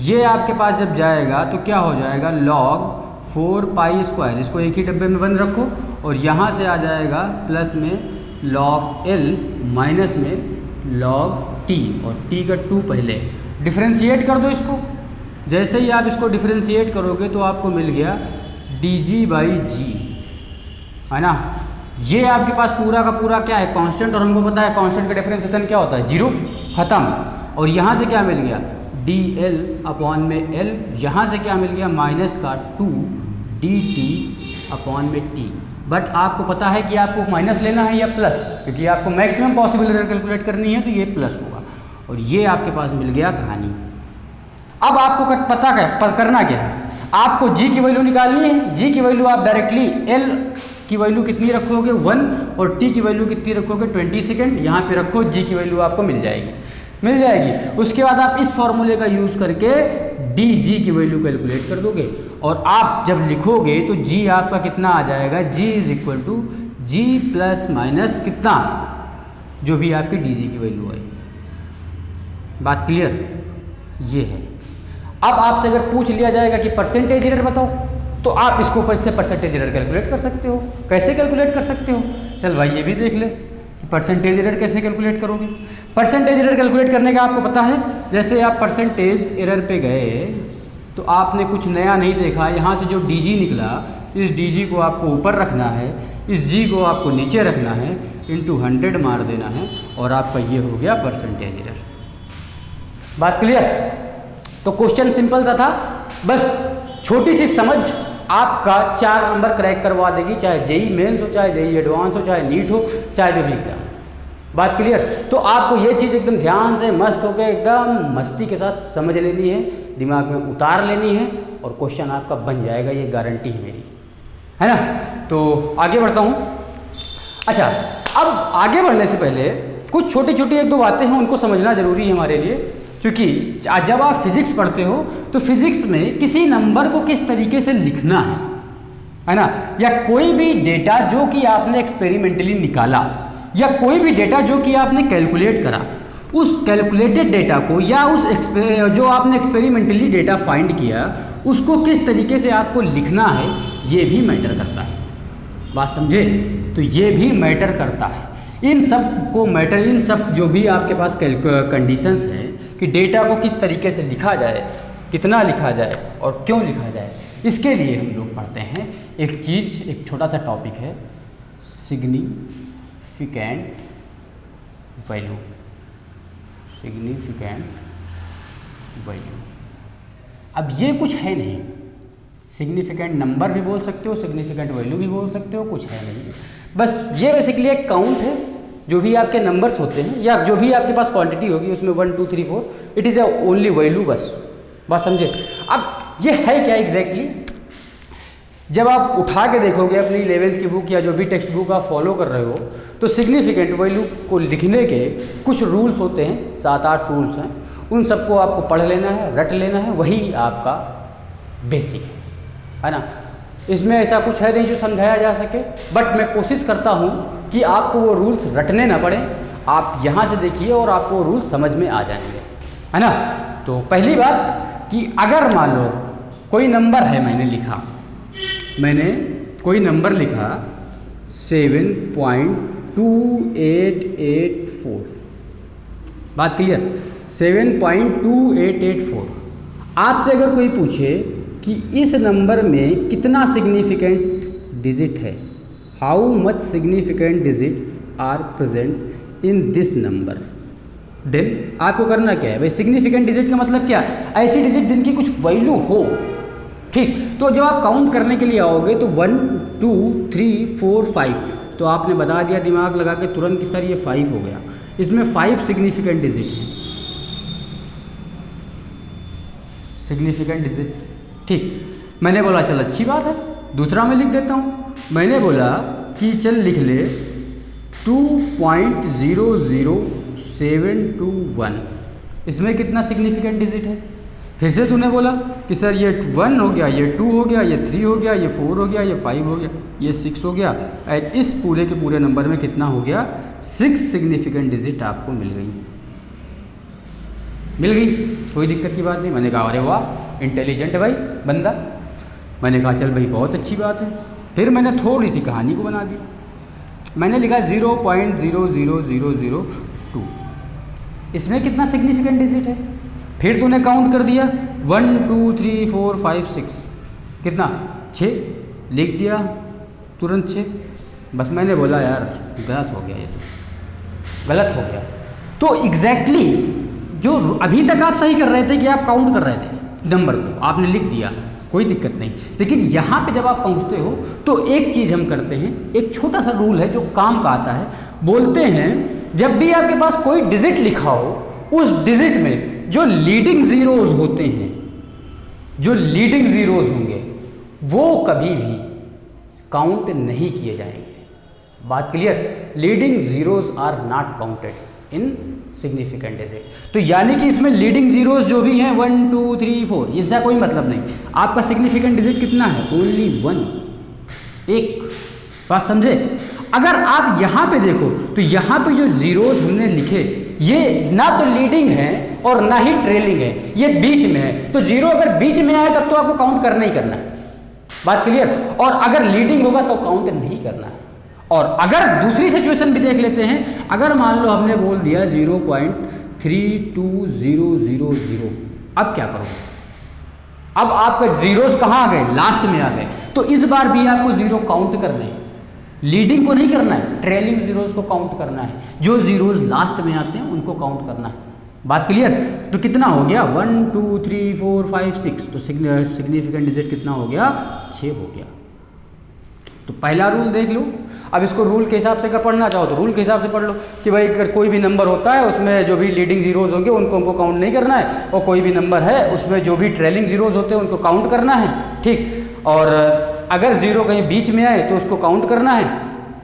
ये आपके पास जब जाएगा तो क्या हो जाएगा, log 4π², इसको एक ही डब्बे में बंद रखो, और यहाँ से आ जाएगा प्लस में log L माइनस में log T, और T का 2 पहले। डिफ्रेंशिएट कर दो इसको, जैसे ही आप इसको डिफ्रेंशिएट करोगे तो आपको मिल गया dG/G, है ना। ये आपके पास पूरा का पूरा क्या है, कांस्टेंट, और हमको पता है कांस्टेंट का डिफरेंशिएशन क्या होता है, 0, खत्म। और यहाँ से क्या मिल गया, dL/L, यहाँ से क्या मिल गया, -2 dt/T। बट आपको पता है कि आपको माइनस लेना है या प्लस, क्योंकि आपको मैक्सिमम पॉसिबल एरर कैलकुलेट करनी है, तो ये प्लस होगा, और ये आपके पास मिल गया कहानी। अब आपको पता करना क्या है, आपको G की वैल्यू निकालनी है। G की वैल्यू आप डायरेक्टली L की वैल्यू कितनी रखोगे 1, और T की वैल्यू कितनी रखोगे 20 सेकेंड, यहाँ पे रखो, G की वैल्यू आपको मिल जाएगी। उसके बाद आप इस फॉर्मूले का यूज़ करके dG की वैल्यू कैलकुलेट कर दोगे, और आप जब लिखोगे तो G आपका कितना आ जाएगा, G = G ± कितना, जो भी आपकी dG की वैल्यू है। बात क्लियर, ये है। अब आपसे अगर पूछ लिया जाएगा कि परसेंटेज एरर बताओ, तो आप इसको इससे परसेंटेज एरर कैलकुलेट कर सकते हो। कैसे कैलकुलेट कर सकते हो, चल भाई ये भी देख ले कि परसेंटेज एरर कैसे कैलकुलेट करोगे। परसेंटेज एरर कैलकुलेट करने का आपको पता है, जैसे आप परसेंटेज एरर पे गए तो आपने कुछ नया नहीं देखा, यहाँ से जो dG निकला, इस dG को आपको ऊपर रखना है, इस G को आपको नीचे रखना है, × 100 मार देना है, और आपका ये हो गया परसेंटेज एरर। बात क्लियर। तो क्वेश्चन सिंपल सा था, बस छोटी सी समझ आपका 4 नंबर क्रैक करवा देगी, चाहे जेई मेंस हो, चाहे जेई एडवांस हो, चाहे नीट हो, चाहे जो भी एग्जाम। बात क्लियर। तो आपको ये चीज़ एकदम ध्यान से मस्त होकर एकदम मस्ती के साथ समझ लेनी है, दिमाग में उतार लेनी है, और क्वेश्चन आपका बन जाएगा, ये गारंटी है मेरी, है ना। तो आगे बढ़ता हूँ। अच्छा, अब आगे बढ़ने से पहले कुछ छोटी छोटी 1-2 बातें हैं, उनको समझना जरूरी है हमारे लिए, क्योंकि जब आप फिजिक्स पढ़ते हो तो फिजिक्स में किसी नंबर को किस तरीके से लिखना है ना, या कोई भी डेटा जो कि आपने एक्सपेरिमेंटली निकाला, या कोई भी डेटा जो कि आपने कैलकुलेट करा, उस कैलकुलेटेड डेटा को या उस जो आपने एक्सपेरिमेंटली डेटा फाइंड किया, उसको किस तरीके से आपको लिखना है, ये भी मैटर करता है। बात समझे, तो ये भी मैटर करता है। इन सब जो भी आपके पास कंडीशंस हैं कि डेटा को किस तरीके से लिखा जाए, कितना लिखा जाए और क्यों लिखा जाए, इसके लिए हम लोग पढ़ते हैं एक छोटा सा टॉपिक है, सिग्निफिकेंट वैल्यू। अब ये कुछ है नहीं, सिग्निफिकेंट नंबर भी बोल सकते हो, सिग्निफिकेंट वैल्यू भी बोल सकते हो, कुछ है नहीं। बस ये बेसिकली एक काउंट है, जो भी आपके नंबर्स होते हैं या जो भी आपके पास क्वांटिटी होगी उसमें 1 2 3 4 it is a only value, बस बात समझे। अब ये है क्या एग्जैक्टली, जब आप उठा के देखोगे अपनी 11th की बुक या जो भी टेक्स्ट बुक आप फॉलो कर रहे हो, तो सिग्निफिकेंट वैल्यू को लिखने के कुछ रूल्स होते हैं, 7-8 रूल्स हैं, उन सबको आपको पढ़ लेना है, रट लेना है, वही आपका बेसिक है ना। इसमें ऐसा कुछ है नहीं जो समझाया जा सके, बट मैं कोशिश करता हूँ कि आपको वो रूल्स रटने ना पड़े, आप यहाँ से देखिए और आपको वो रूल्स समझ में आ जाएंगे, है ना। तो पहली बात कि अगर मान लो कोई नंबर है, मैंने कोई नंबर लिखा 7.2884, बात क्लियर, 7.2884। आपसे अगर कोई पूछे कि इस नंबर में कितना सिग्निफिकेंट डिजिट है, how much significant digits are present in this number. Then आपको करना क्या है भाई, सिग्निफिकेंट डिजिट का मतलब क्या, ऐसी डिजिट जिनकी कुछ वैल्यू हो। ठीक, तो जब आप काउंट करने के लिए आओगे तो 1 2 3 4 5, तो आपने बता दिया दिमाग लगा के तुरंत कि सर ये 5 हो गया, इसमें 5 सिग्निफिकेंट डिजिट हैं, सिग्निफिकेंट डिजिट। ठीक, मैंने बोला चल अच्छी बात है, दूसरा मैं लिख देता हूँ। मैंने बोला कि चल लिख ले 2.00721, इसमें कितना सिग्निफिकेंट डिजिट है। फिर से तूने बोला कि सर ये 1 हो गया, ये 2 हो गया, ये 3 हो गया, ये 4 हो गया, ये 5 हो गया, ये 6 हो गया, और इस पूरे के पूरे नंबर में कितना हो गया, 6 सिग्निफिकेंट डिजिट आपको मिल गई। मिल गई, कोई दिक्कत की बात नहीं। मैंने कहा अरे वाह इंटेलिजेंट है भाई बंदा। मैंने कहा चल भाई बहुत अच्छी बात है। फिर मैंने थोड़ी सी कहानी को बना दी, मैंने लिखा 0.00002, इसमें कितना सिग्निफिकेंट डिजिट है। फिर तूने काउंट कर दिया 1 2 3 4 5 6, कितना 6 लिख दिया तुरंत 6। बस मैंने बोला यार गलत हो गया, ये तो गलत हो गया। तो एग्जैक्टली जो अभी तक आप सही कर रहे थे कि आप काउंट कर रहे थे नंबर को, आपने लिख दिया, कोई दिक्कत नहीं। लेकिन यहाँ पे जब आप पहुँचते हो तो एक चीज़ हम करते हैं, एक छोटा सा रूल है जो काम का आता है। बोलते हैं जब भी आपके पास कोई डिजिट लिखा हो, उस डिजिट में जो लीडिंग ज़ीरोज़ होते हैं, जो लीडिंग ज़ीरोज़ होंगे वो कभी भी काउंट नहीं किए जाएंगे। बात clear, leading zeros are not counted in significant digit. तो यानी कि इसमें लीडिंग ज़ीरोज़ जो भी हैं 1 2 3 4, इसका कोई मतलब नहीं। आपका सिग्निफिकेंट डिजिट कितना है, ओनली 1, एक। बात समझे। अगर आप यहाँ पे देखो तो यहाँ पे जो ज़ीरोज़ हमने लिखे ये ना तो लीडिंग है और ना ही ट्रेलिंग है, ये बीच में है। तो जीरो अगर बीच में आए तब तो आपको काउंट करना ही करना है। बात क्लियर। और अगर लीडिंग होगा तो काउंट नहीं करना है। और अगर दूसरी सिचुएशन भी देख लेते हैं, अगर मान लो हमने बोल दिया 0.32000, अब क्या करोगे, अब आपके जीरोस कहाँ आ गए, लास्ट में आ गए। तो इस बार भी आपको जीरो काउंट करने हैं, लीडिंग को नहीं करना है, ट्रेलिंग जीरोस को काउंट करना है। जो जीरोस लास्ट में आते हैं उनको काउंट करना है। बात क्लियर। तो कितना हो गया 1 2 3 4 5 6, तो सिग्निफिकेंट डिजिट कितना हो गया, 6 हो गया। तो पहला रूल देख लो। अब इसको रूल के हिसाब से अगर पढ़ना चाहो तो रूल के हिसाब से पढ़ लो कि भाई अगर कोई भी नंबर होता है उसमें जो भी लीडिंग जीरोज़ होंगे उनको हमको काउंट नहीं करना है, और कोई भी नंबर है उसमें जो भी ट्रेलिंग जीरोज़ होते हैं उनको काउंट करना है। ठीक, और अगर जीरो कहीं बीच में आए तो उसको काउंट करना है।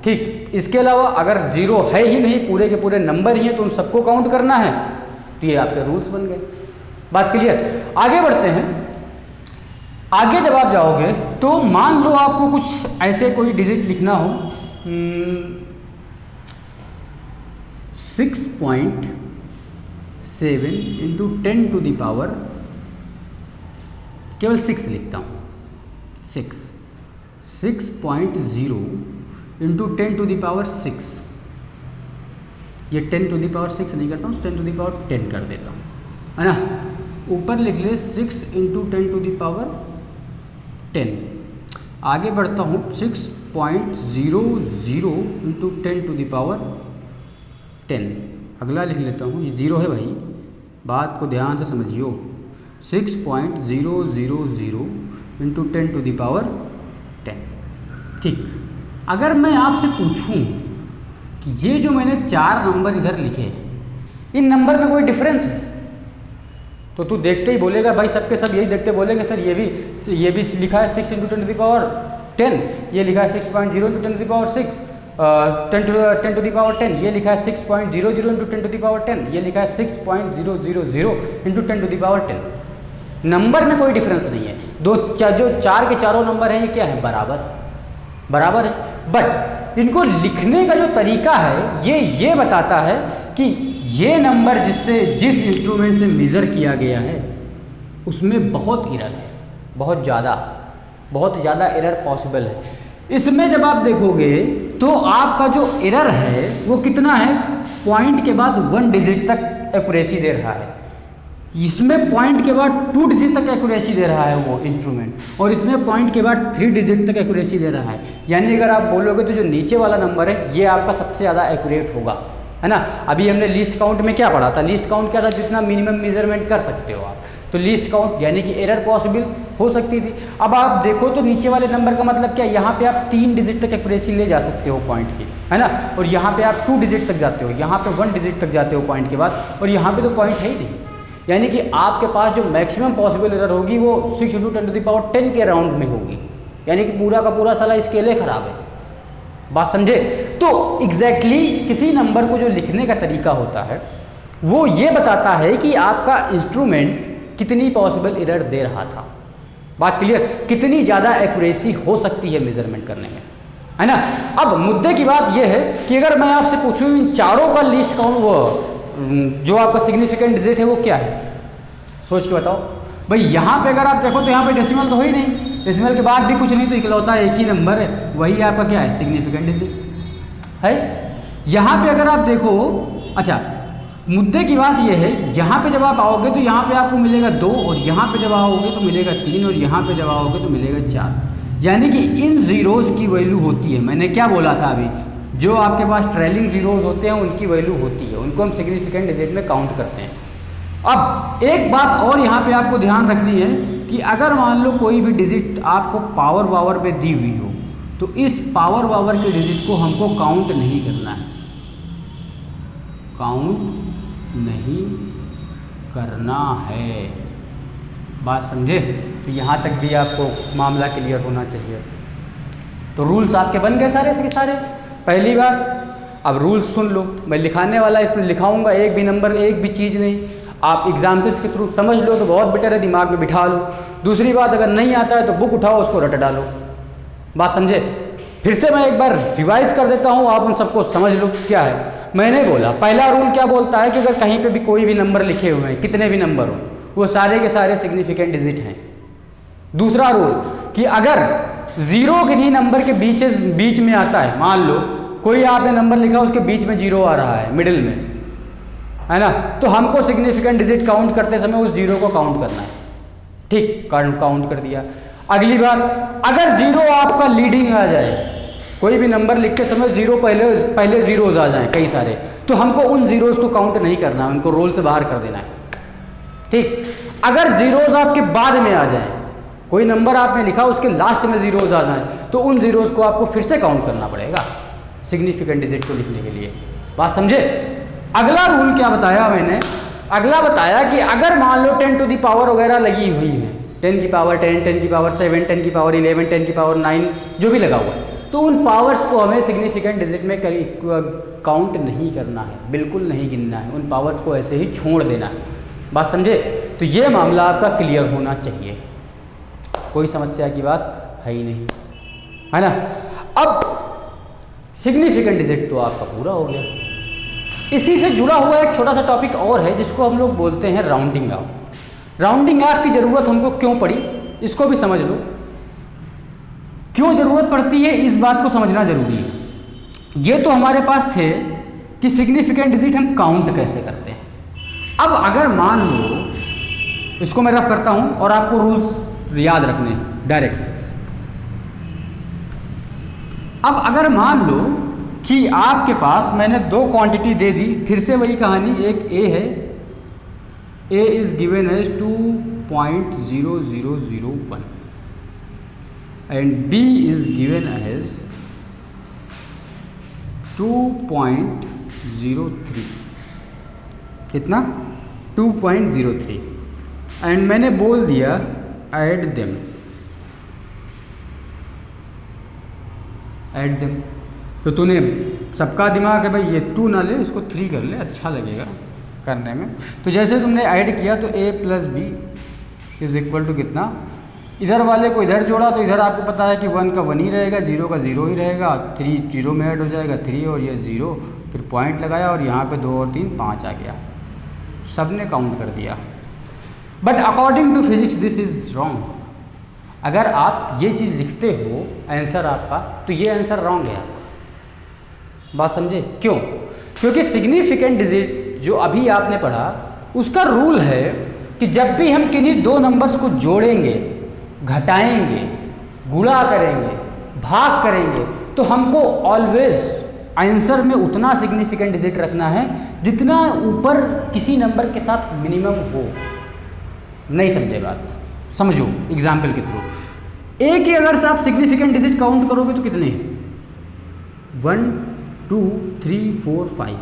ठीक, इसके अलावा अगर जीरो है ही नहीं, पूरे के पूरे नंबर ही हैं, तो उन सबको काउंट करना है। तो ये आपके रूल्स बन गए। बात क्लियर। आगे बढ़ते हैं। आगे जब आप जाओगे तो मान लो आपको कुछ ऐसे कोई डिजिट लिखना हो 6.7 इंटू 10 टू द पावर, केवल 6 लिखता हूँ, 6.0 इंटू 10 टू द पावर 6, ये 10 टू द पावर 6 नहीं करता हूँ, 10 टू द पावर 10 कर देता हूँ, है ना। ऊपर लिख ले 6 इंटू 10 टू द पावर 10। आगे बढ़ता हूँ 6.00 इंटू 10 टू द पावर 10। अगला लिख लेता हूँ, ये जीरो है भाई, बात को ध्यान से समझियो। 6.000 इंटू 10 टू द पावर 10। ठीक, अगर मैं आपसे पूछूं कि ये जो मैंने 4 नंबर इधर लिखे, इन नंबर में कोई डिफरेंस है, तो तू देखते ही बोलेगा भाई, सबके सब यही देखते बोलेंगे सर ये भी लिखा है 6 इंटू 10 टू द पावर 10, ये लिखा है 6.0 into 10 to the power 6, 10 to the power 10, ये लिखा है 6.00 इंटू 10 टू द पावर 10, ये लिखा है 6.000 into 10 to the power 10। Number में कोई डिफरेंस नहीं है, जो 4 के चारों नंबर हैं ये क्या है, बराबर है। बट इनको लिखने का जो तरीका है ये बताता है कि ये नंबर जिस इंस्ट्रूमेंट से मेज़र किया गया है उसमें बहुत एरर है, बहुत ज़्यादा एरर पॉसिबल है। इसमें जब आप देखोगे तो आपका जो एरर है वो कितना है, पॉइंट के बाद 1 डिजिट तक एक्यूरेसी दे रहा है। इसमें पॉइंट के बाद 2 डिजिट तक एक्यूरेसी दे रहा है वो इंस्ट्रूमेंट, और इसमें पॉइंट के बाद 3 डिजिट तक एक्यूरेसी दे रहा है। यानी अगर आप बोलोगे तो जो नीचे वाला नंबर है ये आपका सबसे ज़्यादा एक्यूरेट होगा, है ना। अभी हमने लीस्ट काउंट में क्या पढ़ा था, लीस्ट काउंट क्या था, जितना मिनिमम मेजरमेंट कर सकते हो आप, तो लीस्ट काउंट यानी कि एरर पॉसिबल हो सकती थी। अब आप देखो तो नीचे वाले नंबर का मतलब क्या, यहाँ पे आप 3 डिजिट तक एक्यूरेसी ले जा सकते हो पॉइंट की, है ना, और यहाँ पे आप 2 डिजिट तक जाते हो, यहाँ पे 1 डिजिट तक जाते हो पॉइंट के बाद, और यहाँ पे तो पॉइंट है ही नहीं। यानी कि आपके पास जो मैक्सिमम पॉसिबल एरर होगी वो 6 × 10⁻10 के राउंड में होगी, यानी कि पूरा का पूरा साला स्केल ही खराब है। बात समझे। तो एग्जैक्टली किसी नंबर को जो लिखने का तरीका होता है वो ये बताता है कि आपका इंस्ट्रूमेंट कितनी पॉसिबल एरर दे रहा था। बात क्लियर, कितनी ज़्यादा एक्यूरेसी हो सकती है मेजरमेंट करने में, है ना। अब मुद्दे की बात यह है कि अगर मैं आपसे पूछूं इन चारों का लीस्ट काउंट, वो जो आपका सिग्निफिकेंट डिजिट है वो क्या है, सोच के बताओ भाई। यहाँ पे अगर आप देखो तो यहाँ पे डेसिमल तो हो ही नहीं, डेसिमल के बाद भी कुछ नहीं, तो इकलौता एक ही नंबर है, वही आपका क्या है, सिग्निफिकेंट डिजिट है। यहाँ पे अगर आप देखो, अच्छा मुद्दे की बात यह है, यहाँ पे जब आप आओगे तो यहाँ पे आपको मिलेगा 2, और यहाँ पे जब आओगे तो मिलेगा 3, और यहाँ पे जब आओगे तो मिलेगा 4। यानी कि इन ज़ीरोज़ की वैल्यू होती है, मैंने क्या बोला था अभी, जो आपके पास ट्रेलिंग ज़ीरोज़ होते हैं उनकी वैल्यू होती है, उनको हम सिग्निफिकेंट डिजिट में काउंट करते हैं। अब एक बात और यहाँ पे आपको ध्यान रखनी है कि अगर मान लो कोई भी डिजिट आपको पावर वावर पे दी हुई हो, तो इस पावर वावर के डिजिट को हमको काउंट नहीं करना है, काउंट नहीं करना है। बात समझे। तो यहाँ तक भी आपको मामला क्लियर होना चाहिए। तो रूल्स आपके बन गए सारे के सारे। पहली बात, अब रूल्स सुन लो, मैं लिखाने वाला इसमें लिखाऊंगा, एक भी नंबर एक भी चीज़ नहीं, आप एग्जाम्पल्स के थ्रू समझ लो तो बहुत बेटर है, दिमाग में बिठा लो। दूसरी बात, अगर नहीं आता है तो बुक उठाओ, उसको रट डालो। बात समझे। फिर से मैं एक बार रिवाइज कर देता हूँ, आप उन सबको समझ लो क्या है। मैंने बोला पहला रूल क्या बोलता है कि अगर कहीं पे भी कोई भी नंबर लिखे हुए हैं, कितने भी नंबर हो, वो सारे के सारे सिग्निफिकेंट डिजिट हैं। दूसरा रूल कि अगर 0 किन्हीं नंबर के बीच में आता है, मान लो कोई आपने नंबर लिखा उसके बीच में 0 आ रहा है मिडिल में, है ना, तो हमको सिग्निफिकेंट डिजिट काउंट करते समय उस 0 को काउंट करना है। ठीक, काउंट कर दिया। अगली बात, अगर 0 आपका लीडिंग आ जाए, कोई भी नंबर लिखते समय 0 पहले ज़ीरोज़ आ जाएं कई सारे, तो हमको उन ज़ीरोज़ को काउंट नहीं करना है, उनको रोल से बाहर कर देना है। ठीक, अगर ज़ीरोज़ आपके बाद में आ जाएं, कोई नंबर आपने लिखा उसके लास्ट में ज़ीरोज़ आ जाएं, तो उन ज़ीरोज़ को आपको फिर से काउंट करना पड़ेगा सिग्निफिकेंट डिजिट को लिखने के लिए। बात समझे। अगला रूल क्या बताया मैंने, अगला बताया कि अगर मान लो 10 टू द पावर वगैरह लगी हुई है, 10 की पावर 10, 10 की पावर 7, 10 की पावर 11, 10 की पावर 9, जो भी लगा हुआ है, तो उन पावर्स को हमें सिग्निफिकेंट डिजिट में काउंट नहीं करना है, बिल्कुल नहीं गिनना है, उन पावर्स को ऐसे ही छोड़ देना है। बात समझे। तो ये मामला आपका क्लियर होना चाहिए, कोई समस्या की बात है ही नहीं, है ना। अब सिग्निफिकेंट डिजिट तो आपका पूरा हो गया। इसी से जुड़ा हुआ एक छोटा सा टॉपिक और है जिसको हम लोग बोलते हैं राउंडिंग ऑफ। राउंडिंग ऑफ की ज़रूरत हमको क्यों पड़ी, इसको भी समझ लो। क्यों ज़रूरत पड़ती है, इस बात को समझना ज़रूरी है। ये तो हमारे पास थे कि सिग्निफिकेंट डिजिट हम काउंट कैसे करते हैं। अब अगर मान लो, इसको मैं रफ करता हूँ और आपको रूल्स याद रखने डायरेक्ट। अब अगर मान लो कि आपके पास मैंने 2 क्वांटिटी दे दी, फिर से वही कहानी, एक ए है, a is given as 2.0001 and B is given as 2.03, कितना 2.03, एंड मैंने बोल दिया ऐड देम, तो तूने सबका दिमाग है भाई, ये 2 ना ले, इसको 3 कर ले, अच्छा लगेगा करने में। तो जैसे तुमने ऐड किया तो a + b is equal to कितना, इधर वाले को इधर जोड़ा तो इधर आपको पता है कि 1 का 1 ही रहेगा, 0 का 0 ही रहेगा, 3 0 में ऐड हो जाएगा, 3 और ये 0, फिर पॉइंट लगाया और यहाँ पे 2 और 3 5 आ गया, सब ने काउंट कर दिया। But according to physics this is wrong. अगर आप ये चीज़ लिखते हो आंसर आपका, तो ये आंसर रॉन्ग है आपका। बात समझे क्यों? क्योंकि सिग्निफिकेंट डिजिट जो अभी आपने पढ़ा उसका रूल है कि जब भी हम किन्हीं दो नंबर्स को जोड़ेंगे, घटाएंगे, गुणा करेंगे, भाग करेंगे, तो हमको ऑलवेज आंसर में उतना सिग्निफिकेंट डिजिट रखना है जितना ऊपर किसी नंबर के साथ मिनिमम हो। नहीं समझे बात? समझो एग्जाम्पल के थ्रू। एक ही अगर से आप सिग्निफिकेंट डिजिट काउंट करोगे तो कितने हैं? 1 2 3 4 5,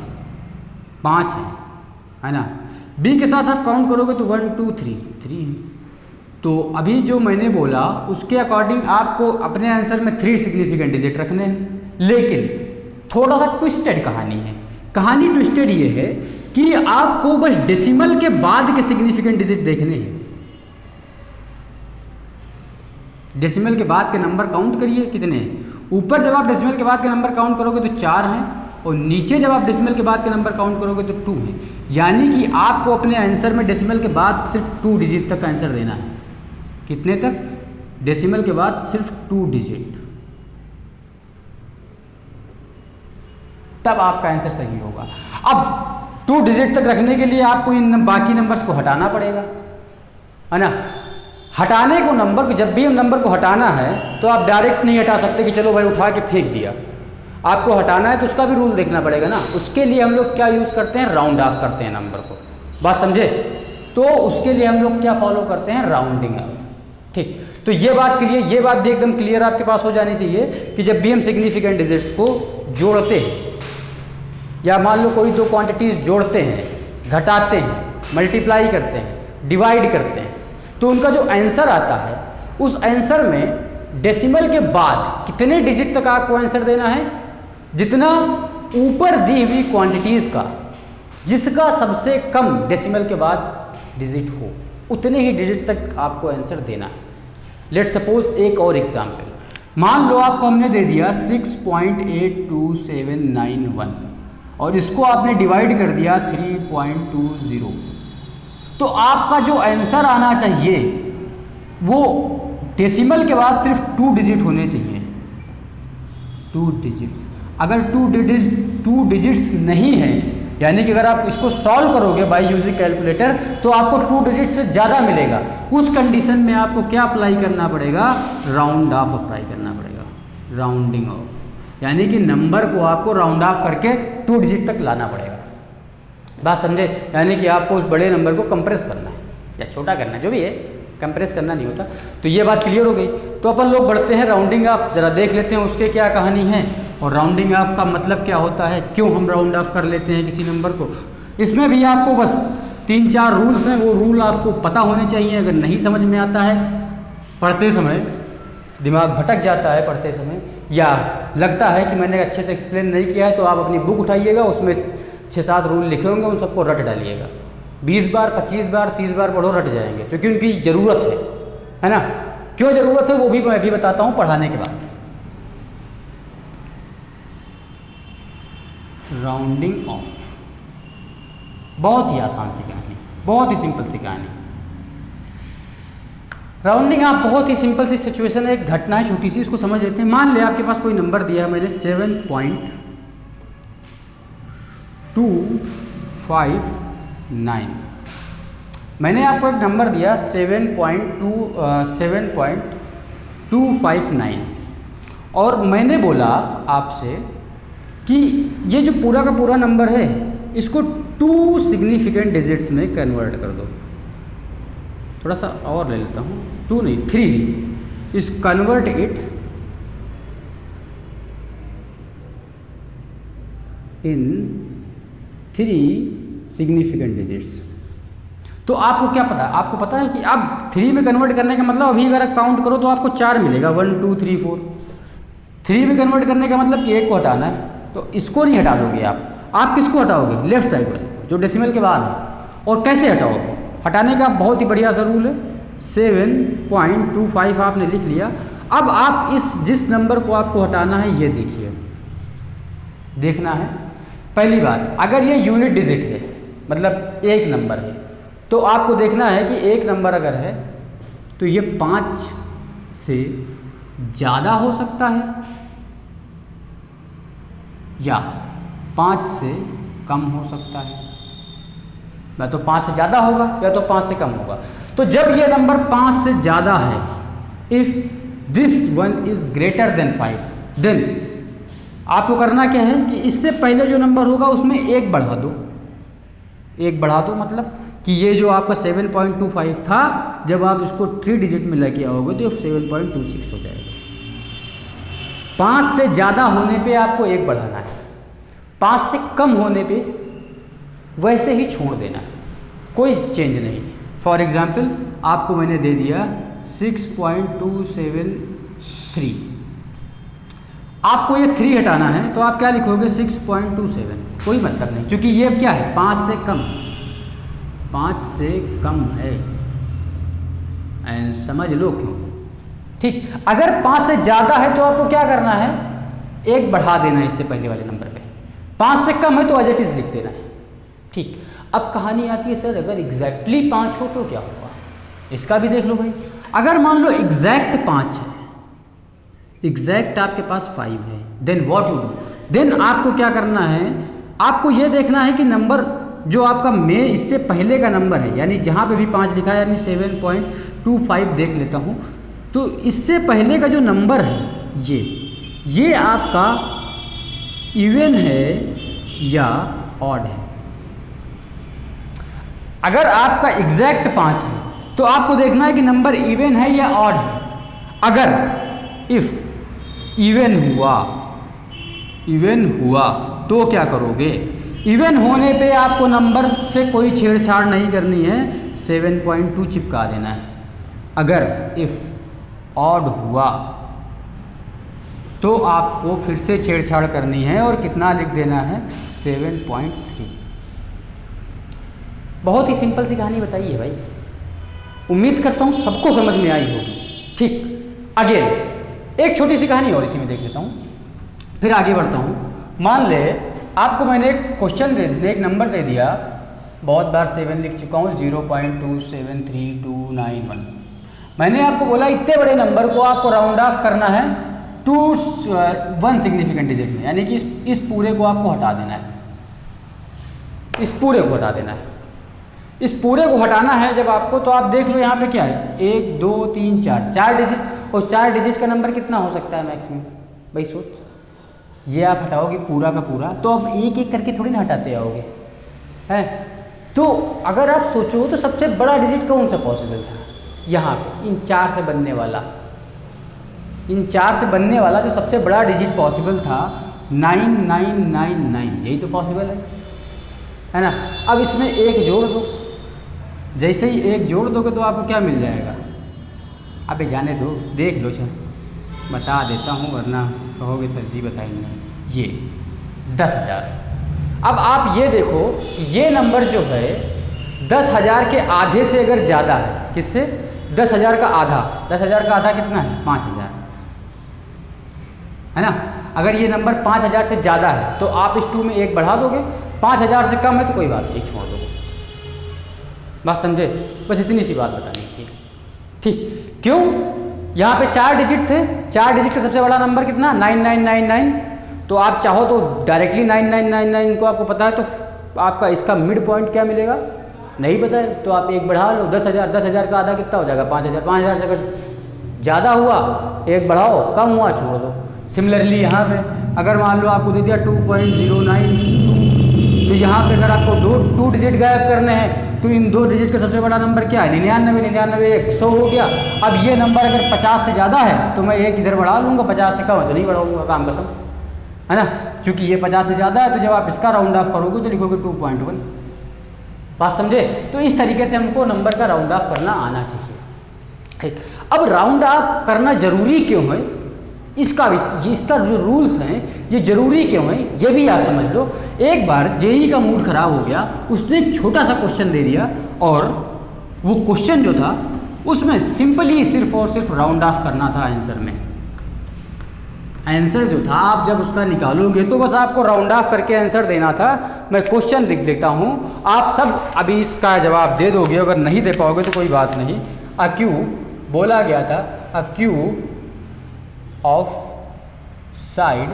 5 है ना। बी के साथ आप काउंट करोगे तो 1 2 3 3 है। तो अभी जो मैंने बोला उसके अकॉर्डिंग आपको अपने आंसर में 3 सिग्निफिकेंट डिजिट रखने हैं, लेकिन थोड़ा सा ट्विस्टेड कहानी है। कहानी ट्विस्टेड ये है कि आपको बस डेसिमल के बाद के सिग्निफिकेंट डिजिट देखने हैं। डेसिमल के बाद के नंबर काउंट करिए कितने हैं। ऊपर जब आप डेसिमल के बाद के नंबर काउंट करोगे तो 4 हैं, और नीचे जब आप डेसिमल के बाद के नंबर काउंट करोगे तो 2 हैं। यानी कि आपको अपने आंसर में डेसिमल के बाद सिर्फ 2 डिजिट तक आंसर देना है। कितने तक? डेसिमल के बाद सिर्फ 2 डिजिट, तब आपका आंसर सही होगा। अब 2 डिजिट तक रखने के लिए आपको इन बाकी नंबर्स को हटाना पड़ेगा, है ना। हटाने को नंबर को, जब भी हम नंबर को हटाना है तो आप डायरेक्ट नहीं हटा सकते कि चलो भाई उठा के फेंक दिया। आपको हटाना है तो उसका भी रूल देखना पड़ेगा ना। उसके लिए हम लोग क्या यूज़ करते हैं? राउंड ऑफ करते हैं नंबर को। बात समझे? तो उसके लिए हम लोग क्या फॉलो करते हैं? Rounding off. ठीक, तो ये बात क्लियर, ये बात भी एकदम क्लियर आपके पास हो जानी चाहिए कि जब भी हम सिग्निफिकेंट डिजिट्स को जोड़ते हैं, या मान लो कोई दो क्वांटिटीज़ जोड़ते हैं, घटाते हैं, मल्टीप्लाई करते हैं, डिवाइड करते हैं, तो उनका जो आंसर आता है उस आंसर में डेसिमल के बाद कितने डिजिट तक आपको आंसर देना है? जितना ऊपर दी हुई क्वांटिटीज़ का जिसका सबसे कम डेसिमल के बाद डिजिट हो, उतने ही डिजिट तक आपको आंसर देना है। लेट सपोज एक और एग्जाम्पल, मान लो आपको हमने दे दिया 6.82791 और इसको आपने डिवाइड कर दिया 3.20, तो आपका जो आंसर आना चाहिए वो डेसिमल के बाद सिर्फ 2 डिजिट होने चाहिए। 2 डिजिट्स, अगर 2 डिजिट्स नहीं है, यानी कि अगर आप इसको सॉल्व करोगे बाय यूजिंग कैलकुलेटर तो आपको 2 डिजिट से ज़्यादा मिलेगा। उस कंडीशन में आपको क्या अप्लाई करना पड़ेगा? राउंड ऑफ अप्लाई करना पड़ेगा, राउंडिंग ऑफ। यानी कि नंबर को आपको राउंड ऑफ करके 2 डिजिट तक लाना पड़ेगा। बात समझे? यानी कि आपको उस बड़े नंबर को कंप्रेस करना है या छोटा करना है, जो भी है, कंप्रेस करना नहीं होता। तो ये बात क्लियर हो गई। तो अपन लोग बढ़ते हैं राउंडिंग ऑफ, जरा देख लेते हैं उसके क्या कहानी है और राउंडिंग ऑफ का मतलब क्या होता है, क्यों हम राउंड ऑफ कर लेते हैं किसी नंबर को। इसमें भी आपको बस 3-4 रूल्स हैं, वो रूल आपको पता होने चाहिए। अगर नहीं समझ में आता है, पढ़ते समय दिमाग भटक जाता है पढ़ते समय, या लगता है कि मैंने अच्छे से एक्सप्लेन नहीं किया है, तो आप अपनी बुक उठाइएगा, उसमें 6-7 रूल लिखे होंगे, उन सबको रट डालिएगा। 20 बार 25 बार 30 बार पढ़ो, रट जाएंगे, क्योंकि उनकी ज़रूरत है ना। क्यों ज़रूरत है वो भी मैं भी बताता हूँ पढ़ाने के बाद। राउंडिंग ऑफ बहुत ही आसान सी कहानी, बहुत ही सिंपल सी कहानी। राउंडिंग ऑफ बहुत ही सिंपल सी सिचुएशन है, एक घटना है छोटी सी, इसको समझ लेते हैं। मान लिया आपके पास कोई नंबर दिया है मैंने 7.259, मैंने आपको एक नंबर दिया 7.259 और मैंने बोला आपसे कि ये जो पूरा का पूरा नंबर है इसको 2 सिग्निफिकेंट डिजिट्स में कन्वर्ट कर दो। थोड़ा सा और ले लेता हूँ, 2 नहीं 3, इस convert it in 3 significant digits. तो आपको क्या पता है? आपको पता है कि अब 3 में कन्वर्ट करने का मतलब, अभी अगर काउंट करो तो आपको 4 मिलेगा, 1 2 3 4। 3 में कन्वर्ट करने का मतलब कि 1 को हटाना है, तो इसको नहीं हटा दोगे आप किसको हटाओगे? लेफ्ट साइड वाले जो डेसिमल के बाद है। और कैसे हटाओगे? हटाने का बहुत ही बढ़िया सा रूल है, 7.25 आपने लिख लिया। अब आप इस जिस नंबर को आपको हटाना है ये देखिए, देखना है। पहली बात, अगर ये यूनिट डिजिट है, मतलब एक नंबर है, तो आपको देखना है कि एक नंबर अगर है तो ये 5 से ज़्यादा हो सकता है या 5 से कम हो सकता है। या तो 5 से ज़्यादा होगा या तो 5 से कम होगा। तो जब ये नंबर 5 से ज़्यादा है, if this one is greater than 5, then आपको करना क्या है कि इससे पहले जो नंबर होगा उसमें 1 बढ़ा दो। 1 बढ़ा दो मतलब कि ये जो आपका 7.25 था, जब आप इसको 3 डिजिट में लेके आओगे तो 7.26 हो जाएगा। 5 से ज़्यादा होने पे आपको 1 बढ़ाना है, 5 से कम होने पे वैसे ही छोड़ देना है, कोई चेंज नहीं। फॉर एग्ज़ाम्पल आपको मैंने दे दिया 6.273, आपको ये 3 हटाना है तो आप क्या लिखोगे 6.27, कोई मतलब नहीं, क्योंकि ये क्या है 5 से कम, 5 से कम है, एंड समझ लो क्यों। ठीक, अगर 5 से ज़्यादा है तो आपको क्या करना है, 1 बढ़ा देना है इससे पहले वाले नंबर पे। 5 से कम है तो एज इट इज़ लिख देना है। ठीक, अब कहानी आती है सर अगर एग्जैक्टली 5 हो तो क्या होगा, इसका भी देख लो भाई। अगर मान लो एग्जैक्ट 5 है, एग्जैक्ट आपके पास 5 है, then what you do, then आपको क्या करना है, आपको ये देखना है कि नंबर जो आपका इससे पहले का नंबर है, यानी जहाँ पे भी 5 लिखा है, यानी 7.25 देख लेता हूँ, तो इससे पहले का जो नंबर है ये आपका इवन है या ऑड है। अगर आपका एग्जैक्ट 5 है तो आपको देखना है कि नंबर इवन है या ऑड है। अगर इफ इवन हुआ तो क्या करोगे, इवन होने पे आपको नंबर से कोई छेड़छाड़ नहीं करनी है, 7.2 चिपका देना है। अगर इफ ऑड हुआ तो आपको फिर से छेड़छाड़ करनी है और कितना लिख देना है 7.3। बहुत ही सिंपल सी कहानी बताई है भाई, उम्मीद करता हूँ सबको समझ में आई होगी। ठीक, अगेन एक छोटी सी कहानी और इसी में देख लेता हूँ, फिर आगे बढ़ता हूँ। मान ले आपको मैंने एक क्वेश्चन एक नंबर दे दिया, बहुत बार 7 लिख चुका हूँ, 0.273291। मैंने आपको बोला इतने बड़े नंबर को आपको राउंड ऑफ करना है टू 1 सिग्निफिकेंट डिजिट में, यानी कि इस पूरे को आपको हटा देना है, इस पूरे को हटा देना है। इस पूरे को हटाना है जब आपको, तो आप देख लो यहाँ पे क्या है, 1 2 3 4 डिजिट, और 4 डिजिट का नंबर कितना हो सकता है मैक्सिमम भाई सोच। ये आप हटाओगे पूरा का पूरा, तो अब एक एक करके थोड़ी ना हटाते आओगे हैं। तो अगर आप सोचो तो सबसे बड़ा डिजिट कौन सा पॉसिबल था यहाँ पे, इन 4 से बनने वाला, इन 4 से बनने वाला जो सबसे बड़ा डिजिट पॉसिबल था 9999, यही तो पॉसिबल है ना। अब इसमें 1 जोड़ दो, जैसे ही 1 जोड़ दोगे तो आपको क्या मिल जाएगा, अबे जाने दो, देख लो, चल बता देता हूँ वरना कहोगे सर जी बताएंगे। ये 10,000। अब आप ये देखो कि ये नंबर जो है 10,000 के आधे से अगर ज़्यादा है, किससे, 10,000 का आधा, 10,000 का आधा कितना है 5,000 है ना। अगर ये नंबर 5,000 से ज़्यादा है तो आप इस 2 में 1 बढ़ा दोगे, 5,000 से कम है तो कोई बात नहीं, छोड़ दोगे। बात समझे, बस इतनी सी बात बतानी थी। ठीक, क्यों, यहाँ पे 4 डिजिट थे, 4 डिजिट का सबसे बड़ा नंबर कितना 9999, तो आप चाहो तो डायरेक्टली 9999 को आपको पता है तो आपका इसका मिड पॉइंट क्या मिलेगा नहीं पता है, तो आप 1 बढ़ा लो, 10,000 का आधा कितना हो जाएगा 5,000, 5,000 से अगर ज़्यादा हुआ 1 बढ़ाओ, कम हुआ छोड़ दो। सिमिलरली यहाँ पे अगर मान लो आपको दे दिया 2.092, तो यहाँ पे अगर आपको 2 डिजिट गायब करने हैं तो इन 2 डिजिट का सबसे बड़ा नंबर क्या है 99, 100 हो गया। अब ये नंबर अगर 50 से ज़्यादा है तो मैं 1 इधर बढ़ा लूँगा, 50 से कम है तो नहीं बढ़ाऊँगा, काम खत्म है ना। क्योंकि ये 50 से ज़्यादा है तो जब आप इसका राउंड ऑफ करोगे तो लिखोगे 2.1। बात समझे, तो इस तरीके से हमको नंबर का राउंड ऑफ करना आना चाहिए। अब राउंड ऑफ करना ज़रूरी क्यों है, इसका जो रूल्स हैं ये ज़रूरी क्यों है ये भी आप समझ लो। एक बार जेई का मूड ख़राब हो गया, उसने एक छोटा सा क्वेश्चन दे दिया और वो क्वेश्चन जो था उसमें सिंपली सिर्फ और सिर्फ राउंड ऑफ करना था आंसर में। आंसर जो था आप जब उसका निकालोगे तो बस आपको राउंड ऑफ करके आंसर देना था। मैं क्वेश्चन लिख देता हूँ, आप सब अभी इसका जवाब दे दोगे, अगर नहीं दे पाओगे तो कोई बात नहीं। अ क्यूब बोला गया था, अ क्यूब ऑफ साइड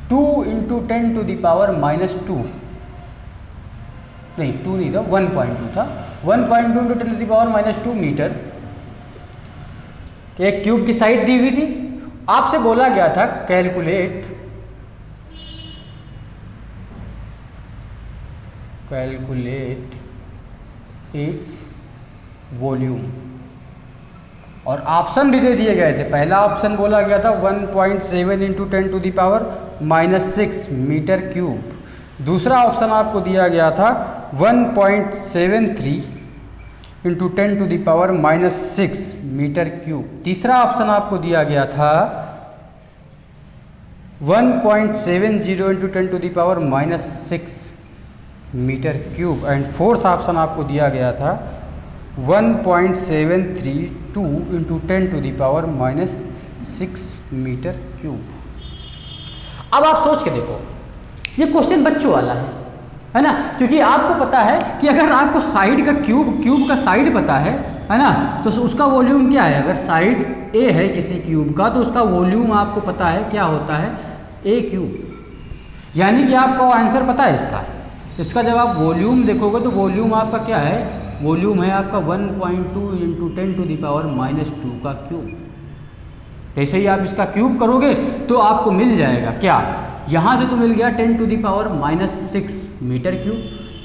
2 × 10⁻⁻², नहीं 2 नहीं था, 1.2 था, 1.2 into 10 to the power -2 metre. एक क्यूब की साइड दी हुई थी, आपसे बोला गया था कैलकुलेट इट्स वॉल्यूम, और ऑप्शन भी दे दिए गए थे। पहला ऑप्शन बोला गया था 1.7 into 10 to the power -6 metre cube, दूसरा ऑप्शन आपको दिया गया था 1.73 into 10 to the power -6 metre cube, तीसरा ऑप्शन आपको दिया गया था 1.70 into 10 to the power -6 metre cube, and fourth option आपको दिया गया था 1.732 into 10 to the power -6 metre cube. अब आप सोच के देखो, ये क्वेश्चन बच्चों वाला है ना, क्योंकि आपको पता है कि अगर आपको साइड का क्यूब का साइड पता है ना, तो उसका वॉल्यूम क्या है। अगर साइड ए है किसी क्यूब का तो उसका वॉल्यूम आपको पता है क्या होता है, ए क्यूब, यानी कि आपको आंसर पता है इसका जब आप वॉल्यूम देखोगे तो वॉल्यूम आपका क्या है, वॉल्यूम है आपका 1.2 इंटू 10 टू द पावर -2 का क्यूब। जैसे ही आप इसका क्यूब करोगे तो आपको मिल जाएगा क्या, यहाँ से तो मिल गया 10 to the power -6 metre cube.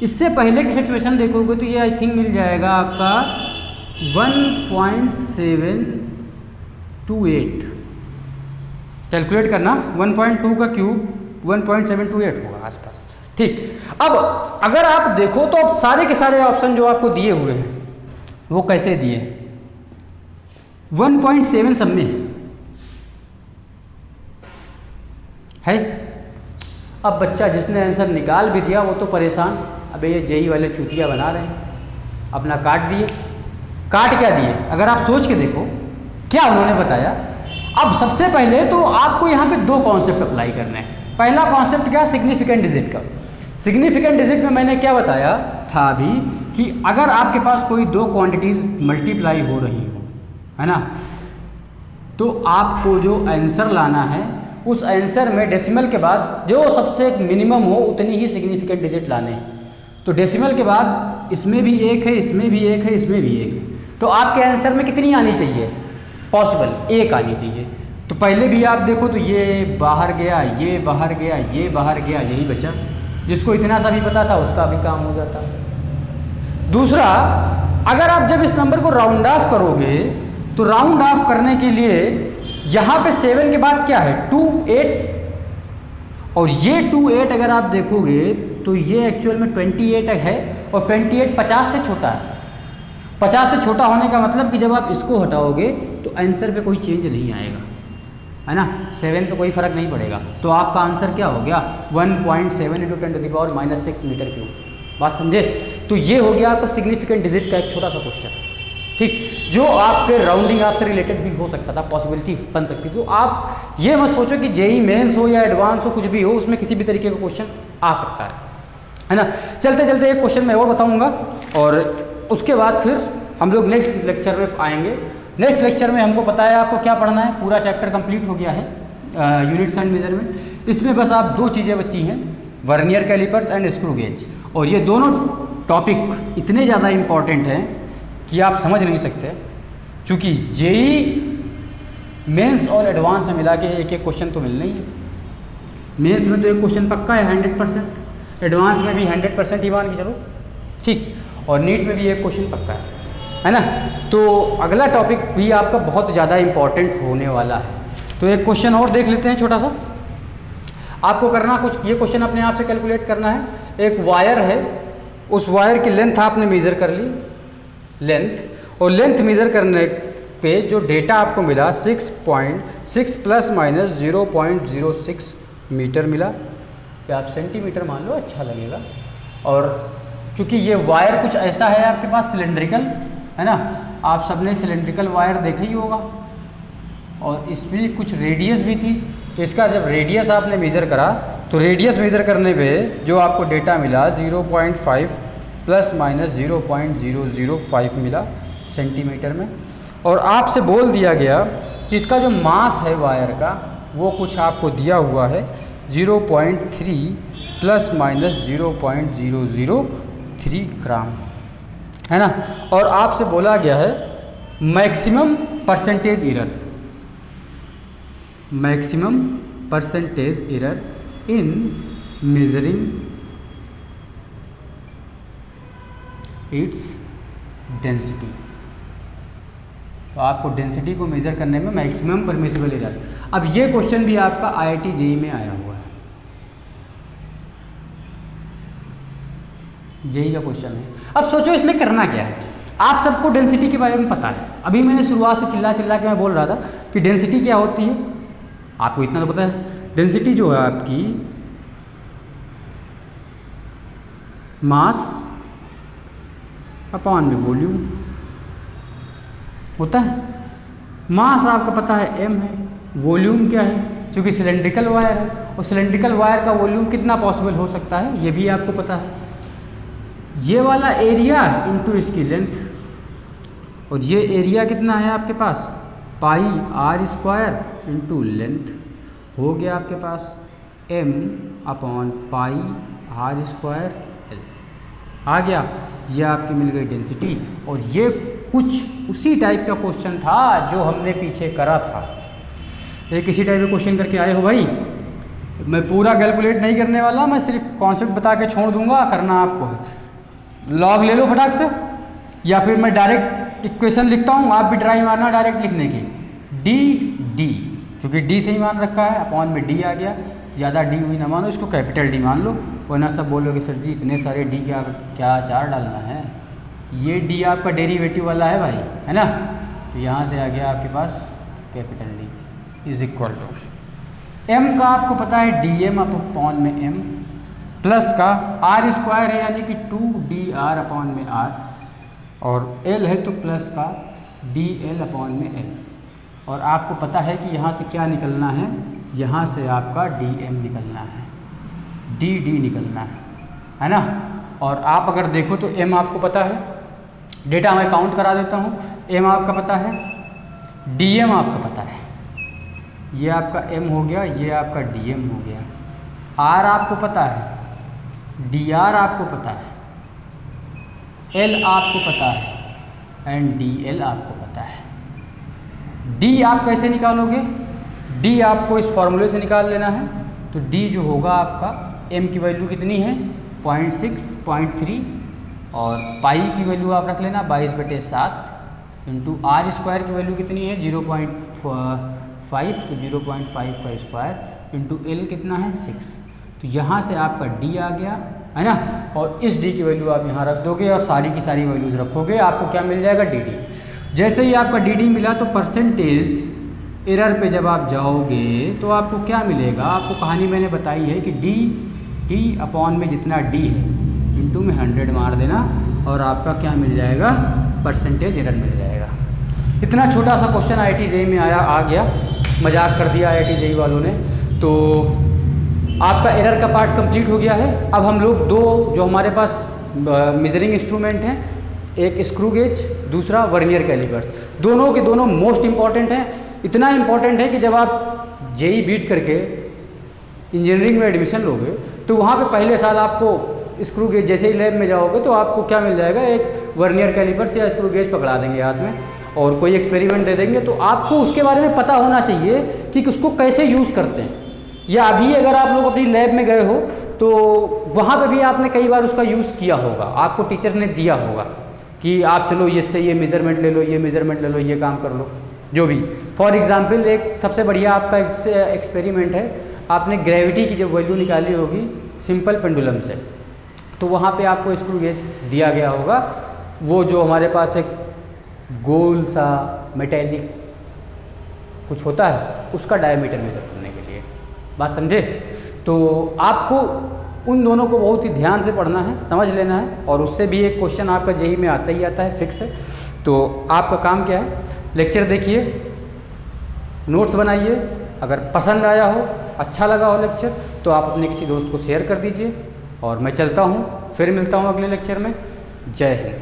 इससे पहले की सिचुएशन देखोगे तो ये आई थिंक मिल जाएगा आपका 1.728, कैलकुलेट करना, 1.2 का क्यूब 1.728 होगा आसपास। ठीक, अब अगर आप देखो तो अब सारे के सारे ऑप्शन जो आपको दिए हुए हैं वो कैसे दिए, 1.7 सब में है। अब बच्चा जिसने आंसर निकाल भी दिया वो तो परेशान, अबे ये जेई वाले चूतिया बना रहे हैं, अपना काट दिए। काट क्या दिए, अगर आप सोच के देखो क्या उन्होंने बताया। अब सबसे पहले तो आपको यहाँ पे दो कॉन्सेप्ट अप्लाई करने हैं। पहला कॉन्सेप्ट क्या, सिग्निफिकेंट डिजिट का। सिग्निफिकेंट डिजिट में मैंने क्या बताया था अभी कि अगर आपके पास कोई दो क्वांटिटीज़ मल्टीप्लाई हो रही हो, है ना, तो आपको जो आंसर लाना है उस आंसर में डेसिमल के बाद जो सबसे मिनिमम हो उतनी ही सिग्निफिकेंट डिजिट लाने हैं। तो डेसिमल के बाद इसमें भी एक है, इसमें भी एक है, इसमें भी एक है, तो आपके आंसर में कितनी आनी चाहिए, पॉसिबल एक आनी चाहिए। तो पहले भी आप देखो तो ये बाहर गया, ये बाहर गया, ये बाहर गया, यही बचा। जिसको इतना सा भी पता था उसका भी काम हो जाता। दूसरा, अगर आप जब इस नंबर को राउंड ऑफ करोगे तो राउंड ऑफ करने के लिए यहाँ पे 7 के बाद क्या है 2 8, और ये 2 8 अगर आप देखोगे तो ये एक्चुअल में 28 है, और 28 50 से छोटा है। 50 से छोटा होने का मतलब कि जब आप इसको हटाओगे तो आंसर पे कोई चेंज नहीं आएगा, है ना, 7 पे कोई फर्क नहीं पड़ेगा। तो आपका आंसर क्या हो गया 1.7 into 10 to the power -6 metre cube. बात समझे। तो ये हो गया आपका सिग्निफिकेंट डिजिट का एक छोटा सा क्वेश्चन, ठीक, जो आपके राउंडिंग ऑफ से रिलेटेड भी हो सकता था, पॉसिबिलिटी बन सकती। तो आप ये मत सोचो कि जेई मेंस हो या एडवांस हो, कुछ भी हो, उसमें किसी भी तरीके का क्वेश्चन आ सकता है ना। चलते चलते एक क्वेश्चन मैं और बताऊँगा और उसके बाद फिर हम लोग नेक्स्ट लेक्चर में आएंगे। नेक्स्ट लेक्चर में हमको पता है आपको क्या पढ़ना है, पूरा चैप्टर कंप्लीट हो गया है यूनिट्स एंड मेजरमेंट। इसमें बस आप दो चीज़ें बची हैं, vernier callipers and screw gauge, और ये दोनों टॉपिक इतने ज़्यादा इम्पॉर्टेंट हैं कि आप समझ नहीं सकते, क्योंकि जेई मेंस और एडवांस में मिला के एक एक क्वेश्चन तो मिलना ही है। मेंस में तो एक क्वेश्चन पक्का है 100%, एडवांस में भी 100% ही मान के चलो, ठीक, और नीट में भी एक क्वेश्चन पक्का है ना। तो अगला टॉपिक भी आपका बहुत ज़्यादा इम्पॉर्टेंट होने वाला है। तो एक क्वेश्चन और देख लेते हैं छोटा सा। आपको करना कुछ, ये क्वेश्चन अपने आप से कैलकुलेट करना है। एक वायर है, उस वायर की लेंथ आपने मेज़र कर ली, लेंथ, और लेंथ मेज़र करने पे जो डेटा आपको मिला 6.6 प्लस माइनस 0.06 मीटर मिला, या आप सेंटीमीटर मान लो, अच्छा लगेगा। और चूँकि ये वायर कुछ ऐसा है आपके पास सिलेंड्रिकल, है ना, आप सबने सिलेंड्रिकल वायर देखा ही होगा, और इसमें कुछ रेडियस भी थी। तो इसका जब रेडियस आपने मेज़र करा तो रेडियस मेज़र करने पे जो आपको डेटा मिला 0.5 प्लस माइनस 0.005 मिला सेंटीमीटर में। और आपसे बोल दिया गया कि इसका जो मास है वायर का वो कुछ आपको दिया हुआ है 0.3 प्लस माइनस 0.005 3 ग्राम, है ना। और आपसे बोला गया है maximum percentage error, maximum percentage error in measuring its density. तो आपको डेंसिटी को मेज़र करने में मैक्सिमम परमिसिबल एरर। अब ये क्वेश्चन भी आपका IIT JEE में आया हुआ है, JEE का क्वेश्चन है। अब सोचो इसमें करना क्या है। आप सबको डेंसिटी के बारे में पता है, अभी मैंने शुरुआत से चिल्ला चिल्ला के मैं बोल रहा था कि डेंसिटी क्या होती है, आपको इतना तो पता है। डेंसिटी जो है आपकी मास अपॉन में वॉल्यूम होता है। मास आपको पता है m है, वॉल्यूम क्या है, क्योंकि सिलेंड्रिकल वायर है, और सिलेंड्रिकल वायर का वॉल्यूम कितना पॉसिबल हो सकता है ये भी आपको पता है। ये वाला एरिया इंटू इसकी लेंथ, और ये एरिया कितना है आपके पास पाई r स्क्वायर इंटू लेंथ, हो गया आपके पास m upon pi r square l आ गया। ये आपकी मिल गई डेंसिटी। और ये कुछ उसी टाइप का क्वेश्चन था जो हमने पीछे करा था। ये किसी टाइप का क्वेश्चन करके आए हो भाई, मैं पूरा कैलकुलेट नहीं करने वाला, मैं सिर्फ कॉन्सेप्ट बता के छोड़ दूंगा, करना आपको है। लॉग ले लो फटाक से, या फिर मैं डायरेक्ट इक्वेशन लिखता हूँ, आप भी ट्राई मारना डायरेक्ट लिखने की। डी क्योंकि डी से ही मान रखा है, अपॉन में डी आ गया, ज़्यादा डी हुई ना मानो, इसको कैपिटल डी मान लो, वरना सब बोलोगे सर जी इतने सारे डी क्या चार डालना है। ये डी आपका डेरिवेटिव वाला है भाई, है ना। तो यहाँ से आ गया आपके पास capital D is equal to M का आपको पता है डी एम अपॉन में एम, प्लस का आर स्क्वायर है यानी कि 2dr अपॉन में आर, और एल है तो प्लस का dl अपॉन में एल। और आपको पता है कि यहाँ से क्या निकलना है, यहाँ से आपका dm निकलना है, dd निकलना है ना। और आप अगर देखो तो m आपको पता है, डेटा मैं काउंट करा देता हूँ। m आपका पता है, dm आपका पता है, ये आपका m हो गया, ये आपका dm हो गया। r आपको पता है, dr आपको पता है, l आपको पता है एंड dl आपको पता है। d आप कैसे निकालोगे, d आपको इस फॉर्मूले से निकाल लेना है। तो d जो होगा आपका m की वैल्यू कितनी है 0.6 0.3, और पाई की वैल्यू आप रख लेना 22/7 इंटू आर स्क्वायर की वैल्यू कितनी है 0.5, तो 0.5 का स्क्वायर इंटू एल कितना है 6। तो यहाँ से आपका d आ गया, है ना। और इस d की वैल्यू आप यहाँ रख दोगे और सारी की सारी वैल्यूज रखोगे, आपको क्या मिल जाएगा dd। जैसे ही आपका dd मिला तो परसेंटेज एरर पे जब आप जाओगे तो आपको क्या मिलेगा, आपको कहानी मैंने बताई है कि डी अपॉन में जितना d है इंटू में 100 मार देना, और आपका क्या मिल जाएगा परसेंटेज एरर मिल जाएगा। इतना छोटा सा क्वेश्चन IIT JEE में आ गया, मजाक कर दिया IIT JEE वालों ने। तो आपका एरर का पार्ट कंप्लीट हो गया है। अब हम लोग दो जो हमारे पास मेजरिंग इंस्ट्रूमेंट हैं, एक स्क्रू गेज, दूसरा वर्नियर कैलिपर्स, दोनों के दोनों मोस्ट इम्पॉर्टेंट हैं। इतना इम्पॉर्टेंट है कि जब आप JEE बीट करके इंजीनियरिंग में एडमिशन लोगे तो वहाँ पे पहले साल आपको स्क्रू गेज, जैसे ही लैब में जाओगे तो आपको क्या मिल जाएगा, एक वर्नियर कैलिपर्स या स्क्रू गेज पकड़ा देंगे हाथ में और कोई एक्सपेरिमेंट दे देंगे। तो आपको उसके बारे में पता होना चाहिए कि उसको कैसे यूज़ करते हैं। या अभी अगर आप लोग अपनी लैब में गए हो तो वहाँ पे भी आपने कई बार उसका यूज़ किया होगा, आपको टीचर ने दिया होगा कि आप चलो इससे ये मेज़रमेंट ले लो, ये मेज़रमेंट ले लो, ये काम कर लो, जो भी। फॉर एग्जांपल एक सबसे बढ़िया आपका एक्सपेरिमेंट है, आपने ग्रेविटी की जब वैल्यू निकाली होगी सिंपल पेंडुलम से, तो वहाँ पे आपको स्क्रू गेज दिया गया होगा, वो जो हमारे पास एक गोल सा मेटेलिक कुछ होता है उसका डायमीटर मेजर करने के लिए। बात समझे? तो आपको उन दोनों को बहुत ही ध्यान से पढ़ना है, समझ लेना है, और उससे भी एक क्वेश्चन आपका JEE में आता ही आता है, फिक्स है। तो आपका काम क्या है, लेक्चर देखिए, नोट्स बनाइए, अगर पसंद आया हो, अच्छा लगा हो लेक्चर, तो आप अपने किसी दोस्त को शेयर कर दीजिए। और मैं चलता हूँ, फिर मिलता हूँ अगले लेक्चर में। जय हिंद।